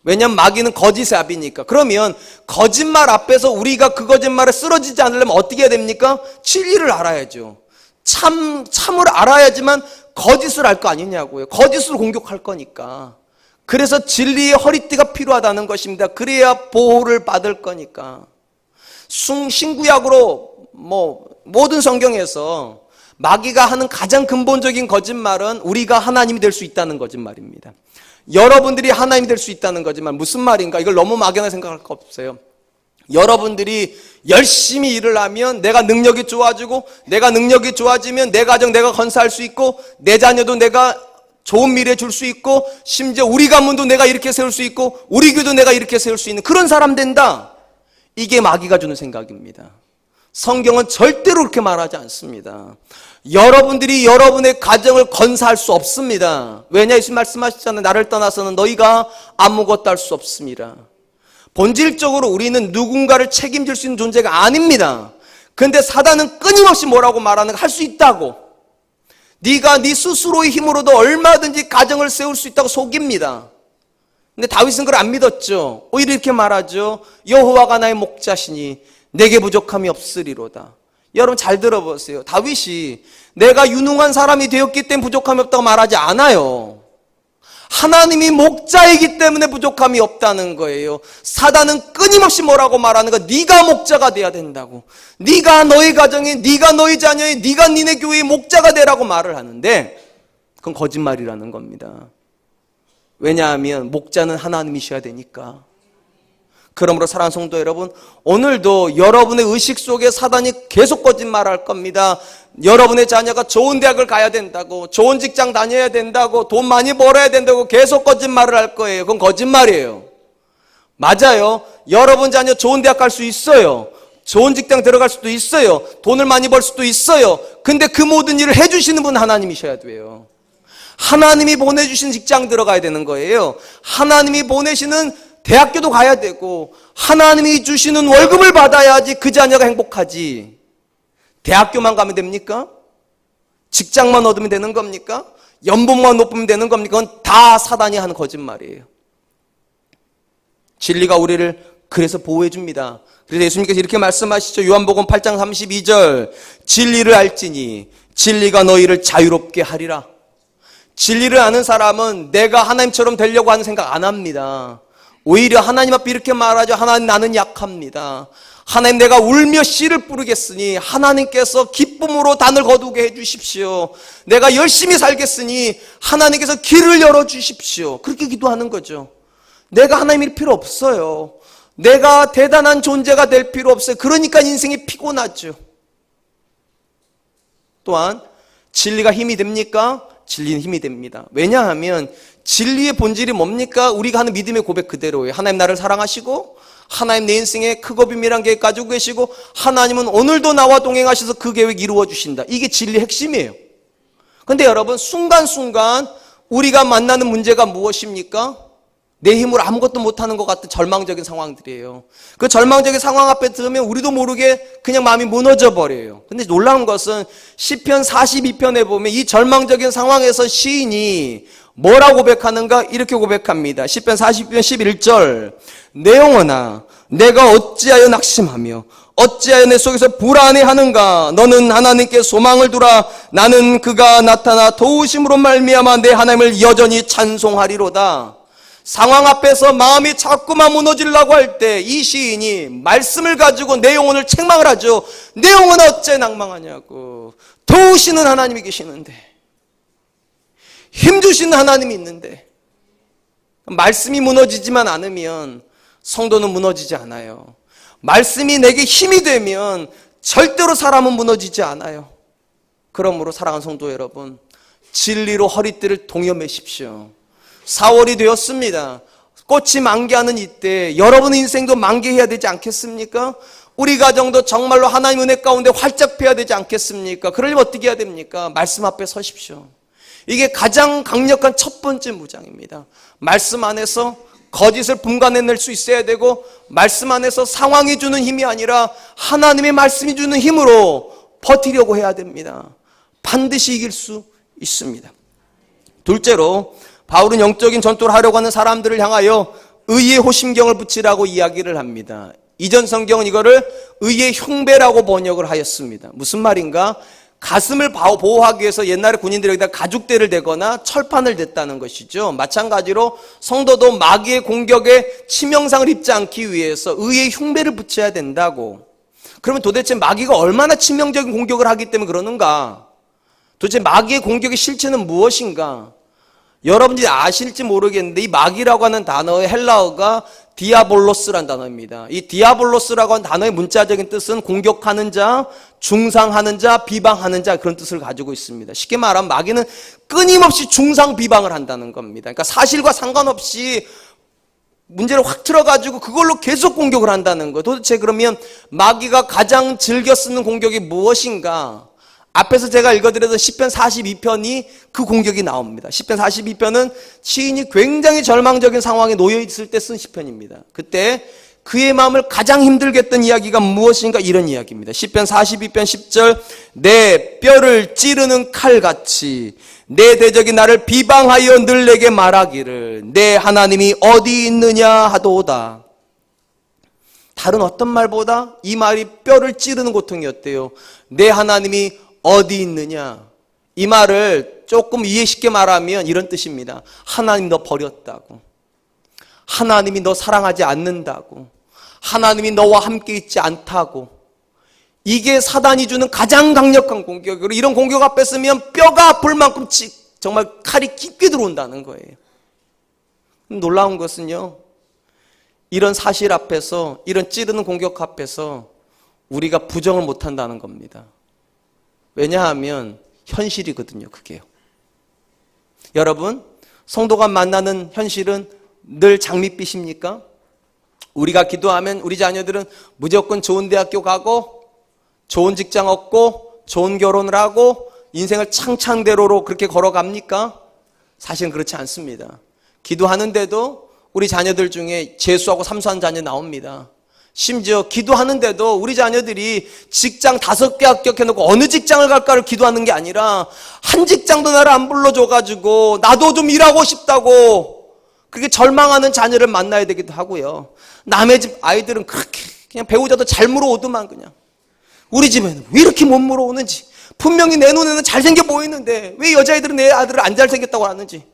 왜냐하면 마귀는 거짓의 아비니까. 그러면 거짓말 앞에서 우리가 그 거짓말에 쓰러지지 않으려면 어떻게 해야 됩니까? 진리를 알아야죠. 참을 알아야지만 거짓을 알 거 아니냐고요. 거짓으로 공격할 거니까. 그래서 진리의 허리띠가 필요하다는 것입니다. 그래야 보호를 받을 거니까. 신구약으로 모든 성경에서 마귀가 하는 가장 근본적인 거짓말은 우리가 하나님이 될 수 있다는 거짓말입니다. 여러분들이 하나님이 될 수 있다는 거짓말. 무슨 말인가? 이걸 너무 막연하게 생각할 거 없어요. 여러분들이 열심히 일을 하면 내가 능력이 좋아지고, 내가 능력이 좋아지면 내 가정 내가 건사할 수 있고, 내 자녀도 내가 좋은 미래 줄 수 있고, 심지어 우리 가문도 내가 이렇게 세울 수 있고, 우리 교도 내가 이렇게 세울 수 있는 그런 사람 된다. 이게 마귀가 주는 생각입니다. 성경은 절대로 그렇게 말하지 않습니다. 여러분들이 여러분의 가정을 건사할 수 없습니다. 왜냐? 예수님 말씀하시잖아요. 나를 떠나서는 너희가 아무것도 할 수 없습니다. 본질적으로 우리는 누군가를 책임질 수 있는 존재가 아닙니다. 그런데 사단은 끊임없이 뭐라고 말하는가? 할 수 있다고. 네가 네 스스로의 힘으로도 얼마든지 가정을 세울 수 있다고 속입니다. 근데 다윗은 그걸 안 믿었죠. 오히려 이렇게 말하죠. 여호와가 나의 목자시니 내게 부족함이 없으리로다. 여러분 잘 들어보세요. 다윗이 내가 유능한 사람이 되었기 때문에 부족함이 없다고 말하지 않아요. 하나님이 목자이기 때문에 부족함이 없다는 거예요. 사단은 끊임없이 뭐라고 말하는가? 네가 목자가 돼야 된다고. 네가 너희 가정에, 네가 너희 자녀에, 네가 니네 교회의 목자가 되라고 말을 하는데 그건 거짓말이라는 겁니다. 왜냐하면 목자는 하나님이셔야 되니까. 그러므로 사랑하는 성도 여러분, 오늘도 여러분의 의식 속에 사단이 계속 거짓말할 겁니다. 여러분의 자녀가 좋은 대학을 가야 된다고, 좋은 직장 다녀야 된다고, 돈 많이 벌어야 된다고 계속 거짓말을 할 거예요. 그건 거짓말이에요. 맞아요. 여러분 자녀 좋은 대학 갈 수 있어요. 좋은 직장 들어갈 수도 있어요. 돈을 많이 벌 수도 있어요. 근데 그 모든 일을 해주시는 분은 하나님이셔야 돼요. 하나님이 보내주신 직장 들어가야 되는 거예요. 하나님이 보내시는 대학교도 가야 되고, 하나님이 주시는 월급을 받아야지 그 자녀가 행복하지. 대학교만 가면 됩니까? 직장만 얻으면 되는 겁니까? 연봉만 높으면 되는 겁니까? 그건 다 사단이 하는 거짓말이에요. 진리가 우리를 그래서 보호해 줍니다. 그래서 예수님께서 이렇게 말씀하시죠. 요한복음 8장 32절, 진리를 알지니 진리가 너희를 자유롭게 하리라. 진리를 아는 사람은 내가 하나님처럼 되려고 하는 생각 안 합니다. 오히려 하나님 앞에 이렇게 말하죠. 하나님, 나는 약합니다. 하나님, 내가 울며 씨를 뿌리겠으니 하나님께서 기쁨으로 단을 거두게 해주십시오. 내가 열심히 살겠으니 하나님께서 길을 열어주십시오. 그렇게 기도하는 거죠. 내가 하나님일 필요 없어요. 내가 대단한 존재가 될 필요 없어요. 그러니까 인생이 피곤하죠. 또한 진리가 힘이 됩니까? 진리는 힘이 됩니다. 왜냐하면 진리의 본질이 뭡니까? 우리가 하는 믿음의 고백 그대로예요. 하나님 나를 사랑하시고, 하나님 내 인생에 크고 비밀한 계획 가지고 계시고, 하나님은 오늘도 나와 동행하셔서 그 계획 이루어 주신다. 이게 진리의 핵심이에요. 그런데 여러분, 순간순간 우리가 만나는 문제가 무엇입니까? 내 힘으로 아무것도 못하는 것 같은 절망적인 상황들이에요. 그 절망적인 상황 앞에 들으면 우리도 모르게 그냥 마음이 무너져 버려요. 근데 놀라운 것은 시편 42편에 보면 이 절망적인 상황에서 시인이 뭐라고 고백하는가? 이렇게 고백합니다. 시편 40편 11절, 내 영혼아 내가 어찌하여 낙심하며 어찌하여 내 속에서 불안해하는가? 너는 하나님께 소망을 두라. 나는 그가 나타나 도우심으로 말미암아 내 하나님을 여전히 찬송하리로다. 상황 앞에서 마음이 자꾸만 무너지려고 할 때 이 시인이 말씀을 가지고 내 영혼을 책망을 하죠. 내 영혼은 어째 낭망하냐고. 도우시는 하나님이 계시는데, 힘주시는 하나님이 있는데, 말씀이 무너지지만 않으면 성도는 무너지지 않아요. 말씀이 내게 힘이 되면 절대로 사람은 무너지지 않아요. 그러므로 사랑하는 성도 여러분, 진리로 허리띠를 동여매십시오. 4월이 되었습니다. 꽃이 만개하는 이때 여러분의 인생도 만개해야 되지 않겠습니까? 우리 가정도 정말로 하나님 은혜 가운데 활짝 펴야 되지 않겠습니까? 그러려면 어떻게 해야 됩니까? 말씀 앞에 서십시오. 이게 가장 강력한 첫 번째 무장입니다. 말씀 안에서 거짓을 분간해낼 수 있어야 되고, 말씀 안에서 상황이 주는 힘이 아니라 하나님의 말씀이 주는 힘으로 버티려고 해야 됩니다. 반드시 이길 수 있습니다. 둘째로 바울은 영적인 전투를 하려고 하는 사람들을 향하여 의의 호심경을 붙이라고 이야기를 합니다. 이전 성경은 이거를 의의 흉배라고 번역을 하였습니다. 무슨 말인가? 가슴을 보호하기 위해서 옛날에 군인들이 여기다 가죽대를 대거나 철판을 댔다는 것이죠. 마찬가지로 성도도 마귀의 공격에 치명상을 입지 않기 위해서 의의 흉배를 붙여야 된다고. 그러면 도대체 마귀가 얼마나 치명적인 공격을 하기 때문에 그러는가? 도대체 마귀의 공격의 실체는 무엇인가? 여러분들이 아실지 모르겠는데 이 마귀라고 하는 단어의 헬라어가 디아볼로스란 단어입니다. 이 디아볼로스라고 하는 단어의 문자적인 뜻은 공격하는 자, 중상하는 자, 비방하는 자, 그런 뜻을 가지고 있습니다. 쉽게 말하면 마귀는 끊임없이 중상 비방을 한다는 겁니다. 그러니까 사실과 상관없이 문제를 확 틀어가지고 그걸로 계속 공격을 한다는 거예요. 도대체 그러면 마귀가 가장 즐겨 쓰는 공격이 무엇인가? 앞에서 제가 읽어드렸던 시편 42편이 그 공격이 나옵니다. 시편 42편은 시인이 굉장히 절망적인 상황에 놓여있을 때 쓴 시편입니다. 그때 그의 마음을 가장 힘들게 했던 이야기가 무엇인가? 이런 이야기입니다. 시편 42편 10절, 내 뼈를 찌르는 칼같이 내 대적이 나를 비방하여 늘 내게 말하기를 내 하나님이 어디 있느냐 하도다. 다른 어떤 말보다 이 말이 뼈를 찌르는 고통이었대요. 내 하나님이 어디 있느냐? 이 말을 조금 이해쉽게 말하면 이런 뜻입니다. 하나님 너 버렸다고. 하나님이 너 사랑하지 않는다고. 하나님이 너와 함께 있지 않다고. 이게 사단이 주는 가장 강력한 공격이고, 이런 공격 앞에 서면 뼈가 아플 만큼 정말 칼이 깊게 들어온다는 거예요. 놀라운 것은요, 이런 사실 앞에서, 이런 찌르는 공격 앞에서 우리가 부정을 못한다는 겁니다. 왜냐하면 현실이거든요, 그게요. 여러분, 성도가 만나는 현실은 늘 장밋빛입니까? 우리가 기도하면 우리 자녀들은 무조건 좋은 대학교 가고 좋은 직장 얻고 좋은 결혼을 하고 인생을 창창대로로 그렇게 걸어갑니까? 사실은 그렇지 않습니다. 기도하는데도 우리 자녀들 중에 재수하고 삼수한 자녀 나옵니다. 심지어 기도하는데도 우리 자녀들이 직장 5개 합격해놓고 어느 직장을 갈까를 기도하는 게 아니라 한 직장도 나를 안 불러줘가지고 나도 좀 일하고 싶다고 그렇게 절망하는 자녀를 만나야 되기도 하고요. 남의 집 아이들은 그렇게 그냥 배우자도 잘 물어오더만 그냥. 우리 집에는 왜 이렇게 못 물어오는지. 분명히 내 눈에는 잘생겨 보이는데 왜 여자애들은 내 아들을 안 잘생겼다고 하는지.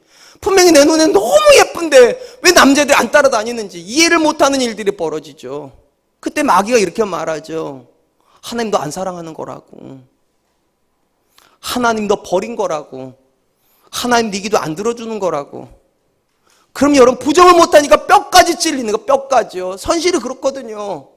분명히 내 눈에는 너무 예쁜데 왜 남자애들이 안 따라다니는지 이해를 못하는 일들이 벌어지죠. 그때 마귀가 이렇게 말하죠. 하나님 너 안 사랑하는 거라고. 하나님 너 버린 거라고. 하나님 네 기도 안 들어주는 거라고. 그럼 여러분 부정을 못하니까 뼈까지 찔리는 거. 뼈까지요. 선실이 그렇거든요.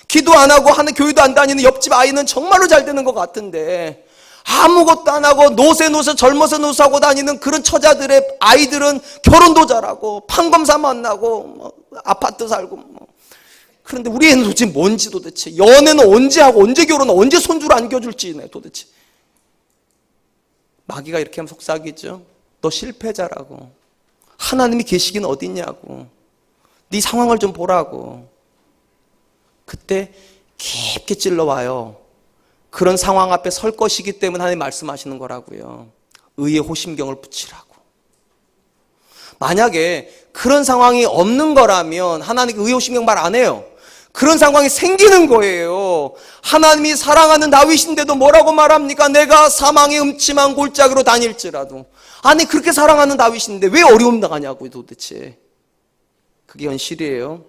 기도 안 하고 하는 교회도 안 다니는 옆집 아이는 정말로 잘 되는 것 같은데 아무것도 안 하고 노세 젊어서 노세하고 다니는 그런 처자들의 아이들은 결혼도 잘하고 판검사 만나고 아파트 살고 그런데 우리 애는 도대체 뭔지 도대체 연애는 언제 하고 언제 결혼 언제 손주를 안겨줄지 도대체. 마귀가 이렇게 하면 속삭이죠. 너 실패자라고. 하나님이 계시긴 어딨냐고. 네 상황을 좀 보라고. 그때 깊게 찔러와요. 그런 상황 앞에 설 것이기 때문에 하나님 말씀하시는 거라고요. 의의 호심경을 붙이라고. 만약에 그런 상황이 없는 거라면 하나님이 의의 호심경 말 안 해요. 그런 상황이 생기는 거예요. 하나님이 사랑하는 다윗인데도 뭐라고 말합니까? 내가 사망의 음침한 골짜기로 다닐지라도. 아니 그렇게 사랑하는 다윗인데 왜 어려움 당하냐고요 도대체. 그게 현실이에요.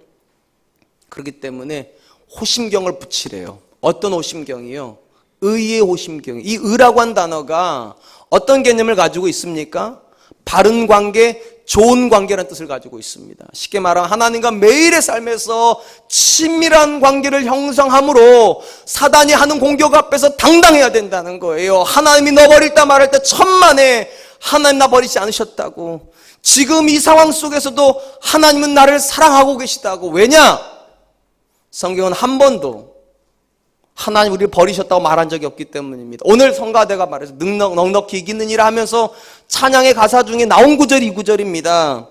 그렇기 때문에 호심경을 붙이래요. 어떤 호심경이요? 의의 호심경. 이 의라고 한 단어가 어떤 개념을 가지고 있습니까? 바른 관계, 좋은 관계라는 뜻을 가지고 있습니다. 쉽게 말하면 하나님과 매일의 삶에서 친밀한 관계를 형성함으로 사단이 하는 공격 앞에서 당당해야 된다는 거예요. 하나님이 너 버릴다 말할 때 천만에 하나님 나 버리지 않으셨다고. 지금 이 상황 속에서도 하나님은 나를 사랑하고 계시다고. 왜냐? 성경은 한 번도 하나님 우리를 버리셨다고 말한 적이 없기 때문입니다. 오늘 성가대가 말해서 넉넉히 이기느니라 하면서 찬양의 가사 중에 나온 구절이 이 구절입니다.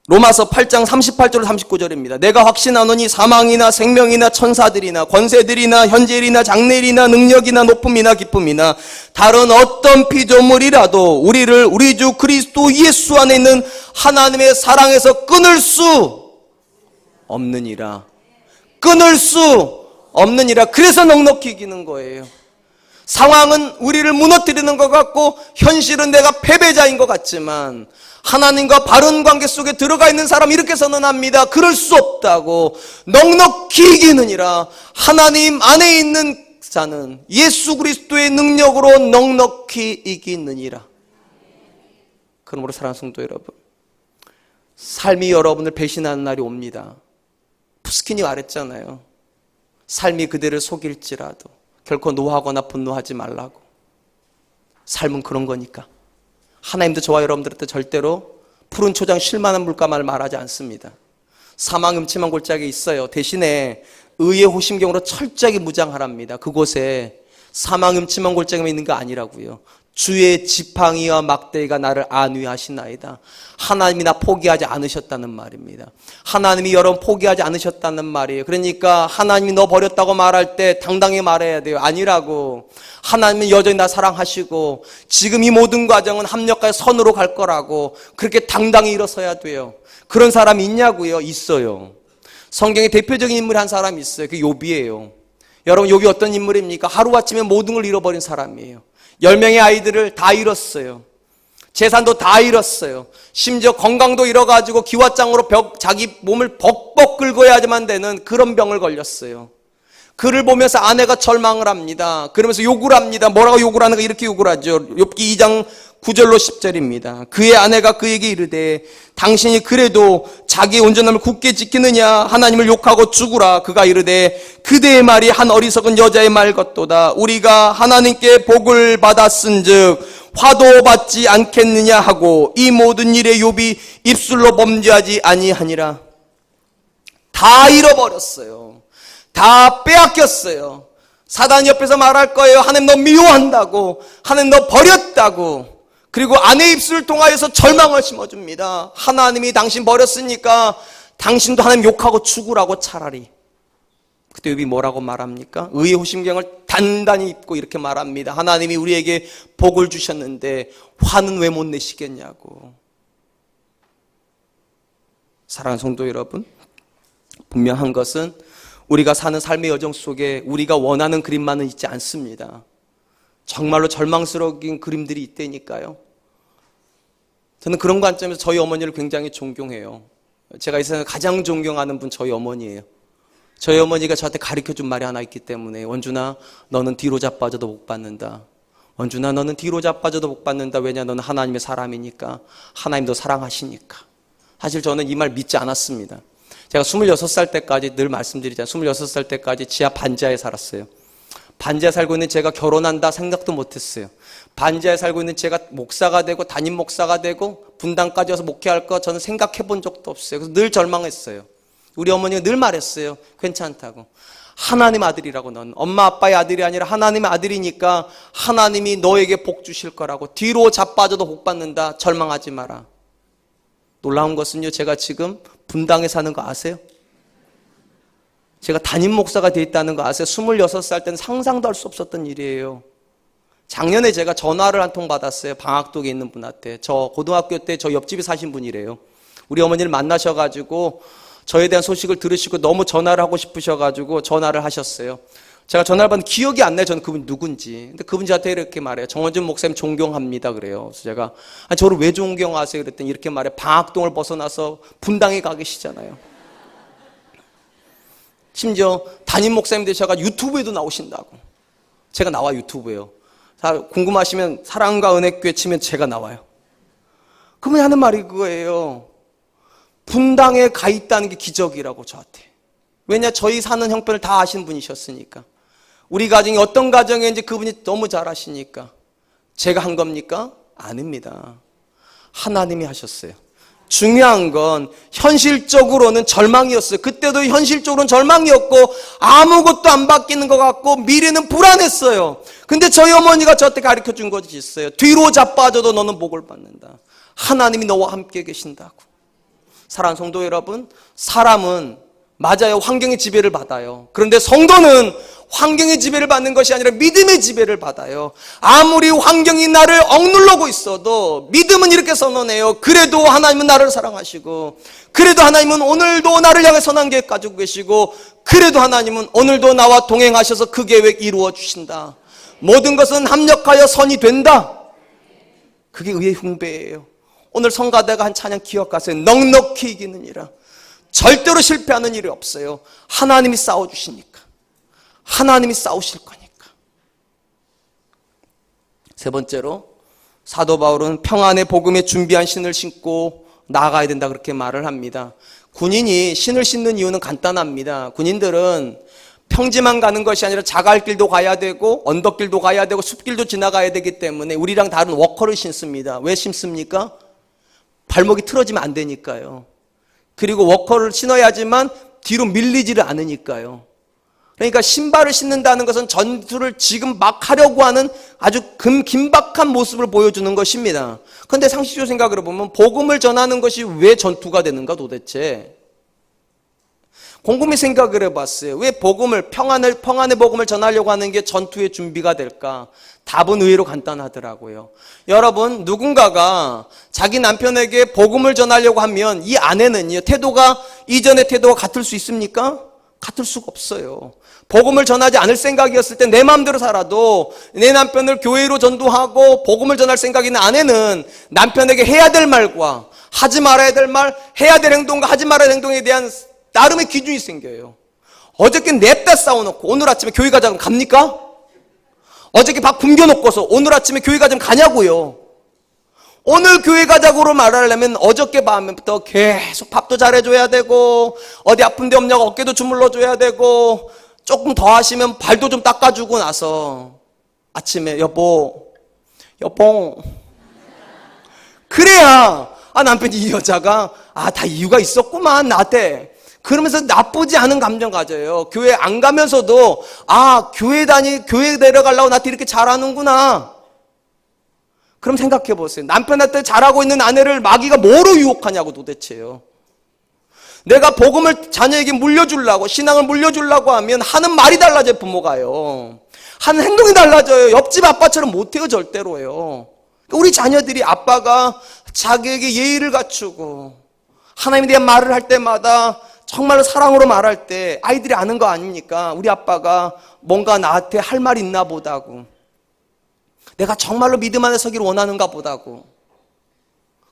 로마서 8장 38절 39절입니다. 내가 확신하노니 사망이나 생명이나 천사들이나 권세들이나 현재일이나 장래일이나 능력이나 높음이나 기쁨이나 다른 어떤 피조물이라도 우리를 우리 주 그리스도 예수 안에 있는 하나님의 사랑에서 끊을 수 없느니라. 끊을 수 없느니라. 그래서 넉넉히 이기는 거예요. 상황은 우리를 무너뜨리는 것 같고 현실은 내가 패배자인 것 같지만 하나님과 바른 관계 속에 들어가 있는 사람 이렇게 선언합니다. 그럴 수 없다고. 넉넉히 이기느니라. 하나님 안에 있는 자는 예수 그리스도의 능력으로 넉넉히 이기느니라. 그러므로 사랑하는 성도 여러분, 삶이 여러분을 배신하는 날이 옵니다. 푸스킨이 말했잖아요. 삶이 그대를 속일지라도 결코 노하거나 분노하지 말라고. 삶은 그런 거니까. 하나님도 저와 여러분들한테 절대로 푸른 초장 쉴만한 물가만을 말하지 않습니다. 사망 음침한 골짜기에 있어요. 대신에 의의 호심경으로 철저하게 무장하랍니다. 그곳에 사망 음침한 골짜기에 있는 거 아니라고요. 주의 지팡이와 막대기가 나를 안위하시나이다. 하나님이 나 포기하지 않으셨다는 말입니다. 하나님이 여러분 포기하지 않으셨다는 말이에요. 그러니까 하나님이 너 버렸다고 말할 때 당당히 말해야 돼요. 아니라고. 하나님은 여전히 나 사랑하시고 지금 이 모든 과정은 합력하여 선으로 갈 거라고 그렇게 당당히 일어서야 돼요. 그런 사람이 있냐고요? 있어요. 성경에 대표적인 인물이 한 사람이 있어요. 그게 욥이에요. 여러분 욥이 어떤 인물입니까? 하루아침에 모든 걸 잃어버린 사람이에요. 10명의 아이들을 다 잃었어요. 재산도 다 잃었어요. 심지어 건강도 잃어가지고 기왓장으로 자기 몸을 벅벅 긁어야지만 되는 그런 병을 걸렸어요. 그를 보면서 아내가 절망을 합니다. 그러면서 욕을 합니다. 뭐라고 욕을 하는가? 이렇게 욕을 하죠. 욥기 2장 9절로 10절입니다. 그의 아내가 그에게 이르되 당신이 그래도 자기의 온전함을 굳게 지키느냐? 하나님을 욕하고 죽으라. 그가 이르되 그대의 말이 한 어리석은 여자의 말 같도다. 우리가 하나님께 복을 받았은즉 화도 받지 않겠느냐 하고 이 모든 일에 욥이 입술로 범죄하지 아니하니라. 다 잃어버렸어요. 다 빼앗겼어요. 사단이 옆에서 말할 거예요. 하나님 너 미워한다고. 하나님 너 버렸다고. 그리고 아내의 입술을 통하여서 절망을 심어줍니다. 하나님이 당신 버렸으니까 당신도 하나님 욕하고 죽으라고 차라리. 그때 욥이 뭐라고 말합니까? 의의 호심경을 단단히 입고 이렇게 말합니다. 하나님이 우리에게 복을 주셨는데 화는 왜 못 내시겠냐고. 사랑하는 성도 여러분, 분명한 것은 우리가 사는 삶의 여정 속에 우리가 원하는 그림만은 있지 않습니다. 정말로 절망스러운 그림들이 있다니까요. 저는 그런 관점에서 저희 어머니를 굉장히 존경해요. 제가 이 세상에 가장 존경하는 분 저희 어머니예요. 저희 어머니가 저한테 가르쳐준 말이 하나 있기 때문에 원준아 너는 뒤로 자빠져도 못 받는다. 원준아 너는 뒤로 자빠져도 못 받는다. 왜냐 너는 하나님의 사람이니까. 하나님도 사랑하시니까. 사실 저는 이 말 믿지 않았습니다. 제가 26살 때까지 늘 말씀드리잖아요. 26살 때까지 지하 반지하에 살았어요. 반지하에 살고 있는 제가 결혼한다 생각도 못했어요. 반지하에 살고 있는 제가 목사가 되고 담임 목사가 되고 분당까지 와서 목회할 거 저는 생각해 본 적도 없어요. 그래서 늘 절망했어요. 우리 어머니가 늘 말했어요. 괜찮다고. 하나님 아들이라고 너는. 엄마 아빠의 아들이 아니라 하나님의 아들이니까 하나님이 너에게 복 주실 거라고. 뒤로 자빠져도 복 받는다. 절망하지 마라. 놀라운 것은요. 제가 지금 분당에 사는 거 아세요? 제가 담임 목사가 돼 있다는 거 아세요? 26살 때는 상상도 할 수 없었던 일이에요. 작년에 제가 전화를 한 통 받았어요. 방학동에 있는 분한테. 저 고등학교 때 저 옆집에 사신 분이래요. 우리 어머니를 만나셔가지고 저에 대한 소식을 들으시고 너무 전화를 하고 싶으셔가지고 전화를 하셨어요. 제가 전화를 받은 기억이 안 나요. 저는 그분 누군지. 근데 그분 저한테 이렇게 말해요. 정원준 목사님 존경합니다. 그래요. 그래서 제가 저를 왜 존경하세요? 그랬더니 이렇게 말해요. 방학동을 벗어나서 분당에 가 계시잖아요. 심지어 담임 목사님 되셔가 유튜브에도 나오신다고. 제가 나와 유튜브에요. 궁금하시면 사랑과 은혜교회 치면 제가 나와요. 그분이 하는 말이 그거예요. 분당에 가 있다는 게 기적이라고 저한테. 왜냐 저희 사는 형편을 다 아신 분이셨으니까. 우리 가정이 어떤 가정인지 그분이 너무 잘 아시니까. 제가 한 겁니까? 아닙니다. 하나님이 하셨어요. 중요한 건 현실적으로는 절망이었어요. 그때도 현실적으로는 절망이었고 아무것도 안 바뀌는 것 같고 미래는 불안했어요. 근데 저희 어머니가 저한테 가르쳐 준 것이 있어요. 뒤로 자빠져도 너는 복을 받는다. 하나님이 너와 함께 계신다고. 사랑하는 성도 여러분, 사람은 맞아요. 환경의 지배를 받아요. 그런데 성도는 환경의 지배를 받는 것이 아니라 믿음의 지배를 받아요. 아무리 환경이 나를 억누르고 있어도 믿음은 이렇게 선언해요. 그래도 하나님은 나를 사랑하시고, 그래도 하나님은 오늘도 나를 향해 선한 계획 가지고 계시고, 그래도 하나님은 오늘도 나와 동행하셔서 그 계획 이루어 주신다. 모든 것은 합력하여 선이 된다. 그게 의의 흉배예요. 오늘 성가대가 한 찬양 기억하세요. 넉넉히 이기느니라. 절대로 실패하는 일이 없어요. 하나님이 싸워주시니까. 하나님이 싸우실 거니까. 세 번째로 사도 바울은 평안의 복음에 준비한 신을 신고 나아가야 된다 그렇게 말을 합니다. 군인이 신을 신는 이유는 간단합니다. 군인들은 평지만 가는 것이 아니라 자갈길도 가야 되고 언덕길도 가야 되고 숲길도 지나가야 되기 때문에 우리랑 다른 워커를 신습니다. 왜 신습니까? 발목이 틀어지면 안 되니까요. 그리고 워커를 신어야지만 뒤로 밀리지를 않으니까요. 그러니까 신발을 신는다는 것은 전투를 지금 막 하려고 하는 아주 긴박한 모습을 보여주는 것입니다. 그런데 상식적으로 생각을 해보면 복음을 전하는 것이 왜 전투가 되는가 도대체? 곰곰이 생각을 해봤어요. 왜 평안의 복음을 전하려고 하는 게 전투의 준비가 될까? 답은 의외로 간단하더라고요. 여러분, 누군가가 자기 남편에게 복음을 전하려고 하면 이 아내는요, 이전의 태도가 같을 수 있습니까? 같을 수가 없어요. 복음을 전하지 않을 생각이었을 때 내 마음대로 살아도 내 남편을 교회로 전도하고 복음을 전할 생각이 있는 아내는 남편에게 해야 될 말과 하지 말아야 될 말, 해야 될 행동과 하지 말아야 될 행동에 대한 나름의 기준이 생겨요. 어저께 냅다 싸워놓고 오늘 아침에 교회 가자면 갑니까? 어저께 밥 굶겨놓고서 오늘 아침에 교회 가자면 가냐고요. 오늘 교회 가자고로 말하려면 어저께 밤부터 계속 밥도 잘해줘야 되고 어디 아픈 데 없냐고 어깨도 주물러줘야 되고 조금 더 하시면 발도 좀 닦아주고 나서 아침에 여보 그래야 남편이 이 여자가 다 이유가 있었구만 나한테 그러면서 나쁘지 않은 감정 가져요. 교회 안 가면서도 교회 내려가려고 나한테 이렇게 잘하는구나. 그럼 생각해 보세요. 남편한테 잘하고 있는 아내를 마귀가 뭐로 유혹하냐고 도대체요. 내가 복음을 자녀에게 물려주려고 신앙을 물려주려고 하면 하는 말이 달라져요. 부모가요. 하는 행동이 달라져요. 옆집 아빠처럼 못해요. 절대로요. 우리 자녀들이 아빠가 자기에게 예의를 갖추고 하나님에 대한 말을 할 때마다 정말로 사랑으로 말할 때 아이들이 아는 거 아닙니까? 우리 아빠가 뭔가 나한테 할 말이 있나 보다고. 내가 정말로 믿음 안에 서기를 원하는가 보다고.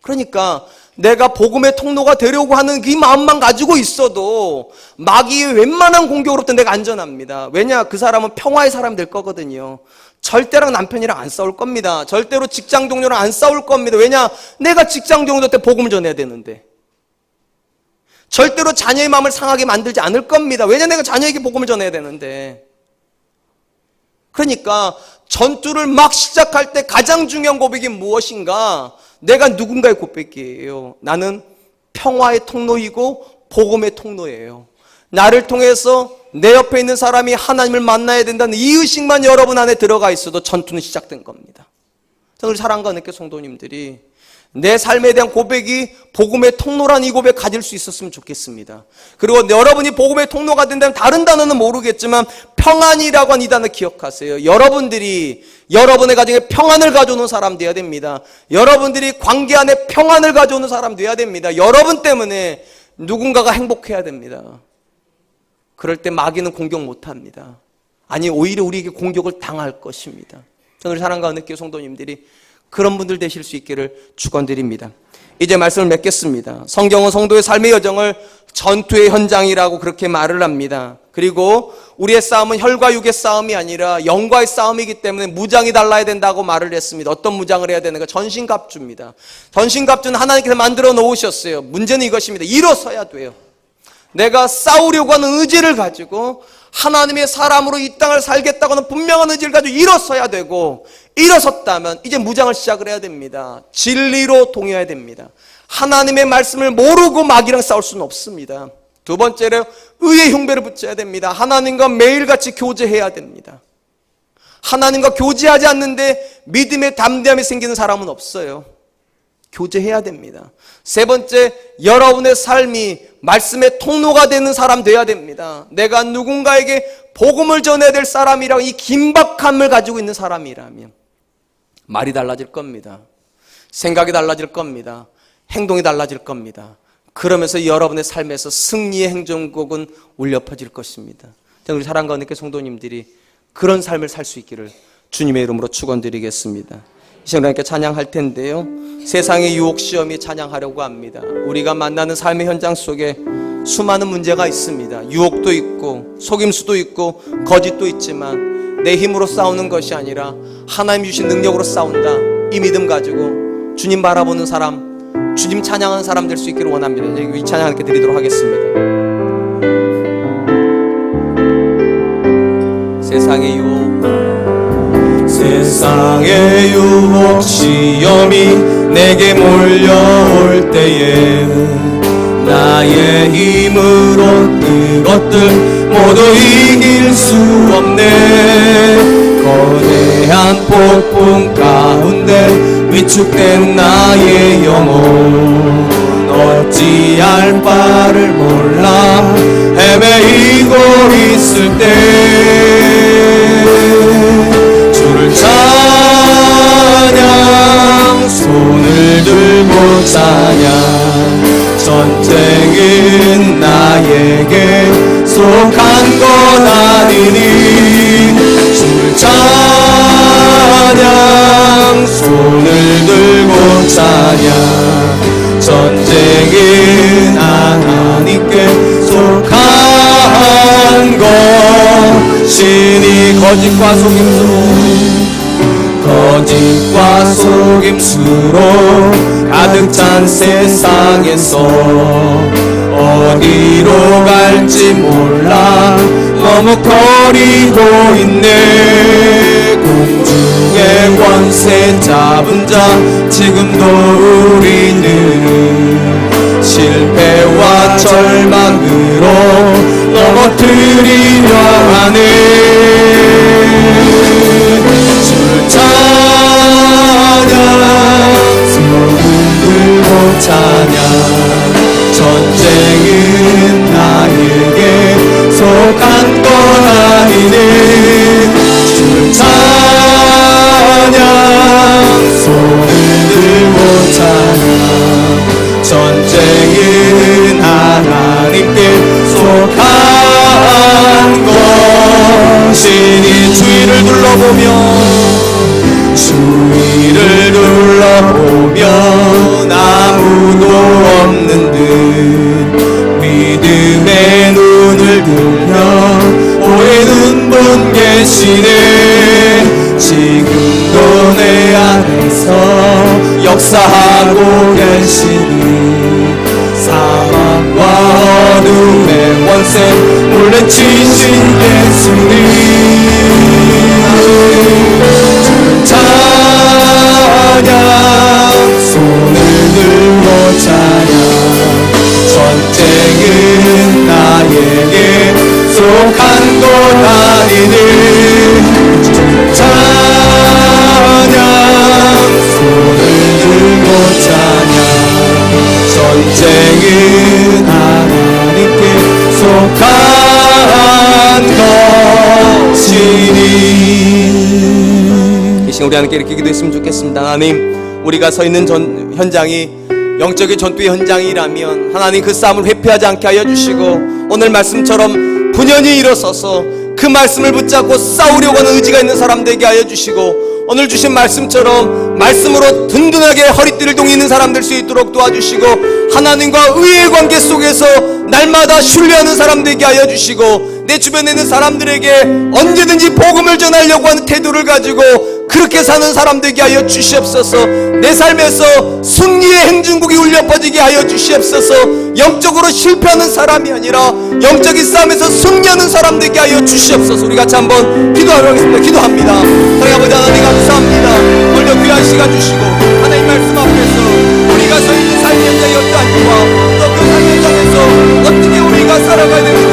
그러니까 내가 복음의 통로가 되려고 하는 이 마음만 가지고 있어도 마귀의 웬만한 공격으로부터 내가 안전합니다. 왜냐? 그 사람은 평화의 사람이 될 거거든요. 절대로 남편이랑 안 싸울 겁니다. 절대로 직장 동료랑 안 싸울 겁니다. 왜냐? 내가 직장 동료한테 복음을 전해야 되는데. 절대로 자녀의 마음을 상하게 만들지 않을 겁니다. 왜냐? 내가 자녀에게 복음을 전해야 되는데. 그러니까 전투를 막 시작할 때 가장 중요한 고백이 무엇인가? 내가 누군가의 고백이에요. 나는 평화의 통로이고 복음의 통로예요. 나를 통해서 내 옆에 있는 사람이 하나님을 만나야 된다는 이 의식만 여러분 안에 들어가 있어도 전투는 시작된 겁니다. 저는 사랑과 느껴 성도님들이 내 삶에 대한 고백이 복음의 통로란 이 고백 가질 수 있었으면 좋겠습니다. 그리고 여러분이 복음의 통로가 된다면 다른 단어는 모르겠지만 평안이라고 하는 이 단어 기억하세요. 여러분들이 여러분의 가정에 평안을 가져오는 사람 되어야 됩니다. 여러분들이 관계 안에 평안을 가져오는 사람 되어야 됩니다. 여러분 때문에 누군가가 행복해야 됩니다. 그럴 때 마귀는 공격 못합니다. 아니 오히려 우리에게 공격을 당할 것입니다. 저는 사랑과 느껴 성도님들이 그런 분들 되실 수 있기를 축원드립니다. 이제 말씀을 맺겠습니다. 성경은 성도의 삶의 여정을 전투의 현장이라고 그렇게 말을 합니다. 그리고 우리의 싸움은 혈과 육의 싸움이 아니라 영과의 싸움이기 때문에 무장이 달라야 된다고 말을 했습니다. 어떤 무장을 해야 되는가? 전신갑주입니다. 전신갑주는 하나님께서 만들어 놓으셨어요. 문제는 이것입니다. 일어서야 돼요. 내가 싸우려고 하는 의지를 가지고 하나님의 사람으로 이 땅을 살겠다고 하는 분명한 의지를 가지고 일어서야 되고, 일어섰다면 이제 무장을 시작을 해야 됩니다. 진리로 동의해야 됩니다. 하나님의 말씀을 모르고 마귀랑 싸울 수는 없습니다. 두 번째로 의의 흉배를 붙여야 됩니다. 하나님과 매일같이 교제해야 됩니다. 하나님과 교제하지 않는데 믿음의 담대함이 생기는 사람은 없어요. 교제해야 됩니다. 세 번째, 여러분의 삶이 말씀의 통로가 되는 사람 돼야 됩니다. 내가 누군가에게 복음을 전해야 될 사람이라고 이 긴박함을 가지고 있는 사람이라면 말이 달라질 겁니다. 생각이 달라질 겁니다. 행동이 달라질 겁니다. 그러면서 여러분의 삶에서 승리의 행정곡은 울려 퍼질 것입니다. 우리 사랑과 은혜의 성도님들이 그런 삶을 살 수 있기를 주님의 이름으로 축원드리겠습니다. 이 시간에 함께 찬양할 텐데요, 세상의 유혹 시험이 찬양하려고 합니다. 우리가 만나는 삶의 현장 속에 수많은 문제가 있습니다. 유혹도 있고 속임수도 있고 거짓도 있지만 내 힘으로 싸우는 것이 아니라 하나님 주신 능력으로 싸운다, 이 믿음 가지고 주님 바라보는 사람, 주님 찬양하는 사람 될 수 있기를 원합니다. 이 찬양 함께 드리도록 하겠습니다. 세상의 유혹 시험이 내게 몰려올 때에 나의 힘으로 그것들 모두 이길 수 없네. 거대한 폭풍 가운데 위축된 나의 영혼 어찌할 바를 몰라 헤매이고 있을 때 주를 찬양, 손을 들고 찬양. 전쟁은 나에게 속한 것 아니니 주를 찬양, 손을 들고 찬양. 전쟁은 하나님께 속한 것이니 거짓과 속임수로 가득 찬 세상에서 어디로 갈지 몰라 머뭇거리고 있네. 공중의 권세 잡은 자 지금도 우리는 실패와 절망으로 넘어뜨리려 하네. 주를 찬양, 손을 들고 찬양. 전쟁은 나에게 속한 것 아니네. 주를 찬양, 손을 들고 찬양. 전쟁은 하나님께 속한 것이니 주위를 둘러보면 아무도 없는 듯 믿음의 눈을 들며 보이는 분 계시네. 지금도 내 안에서 역사하고 계시니 사망과 어둠의 권세 물리치신 예수님. 찬양, 손을 들고 찬양. 전쟁은 나에게 속한 것 아니니 찬양, 손을 들고 찬양. 전쟁은 하나님께 속한 것이니. 이 시간 우리 하나님께 이렇게 기도했으면 좋겠습니다. 하나님, 우리가 서 있는 현장이 영적인 전투의 현장이라면 하나님 그 싸움을 회피하지 않게 하여 주시고 오늘 말씀처럼 분연히 일어서서 그 말씀을 붙잡고 싸우려고 하는 의지가 있는 사람 되게 하여 주시고 오늘 주신 말씀처럼 말씀으로 든든하게 허리띠를 동이는 사람 될 수 있도록 도와주시고 하나님과 의의 관계 속에서 날마다 신뢰하는 사람 되게 하여 주시고 내 주변에 있는 사람들에게 언제든지 복음을 전하려고 하는 태도를 가지고 그렇게 사는 사람 되게 하여 주시옵소서. 내 삶에서 승리의 행진곡이 울려 퍼지게 하여 주시옵소서. 영적으로 실패하는 사람이 아니라 영적인 싸움에서 승리하는 사람 되게 하여 주시옵소서. 우리 같이 한번 기도하도록 하겠습니다. 기도합니다. 사랑하는 아버지 하나님 감사합니다. 오늘도 귀한 시간 주시고 하나님 말씀 앞에서 우리가 서 있는 삶의 현장이 어떠한지와 또 그 삶의 현장에서 어떻게 우리가 살아가야 되는지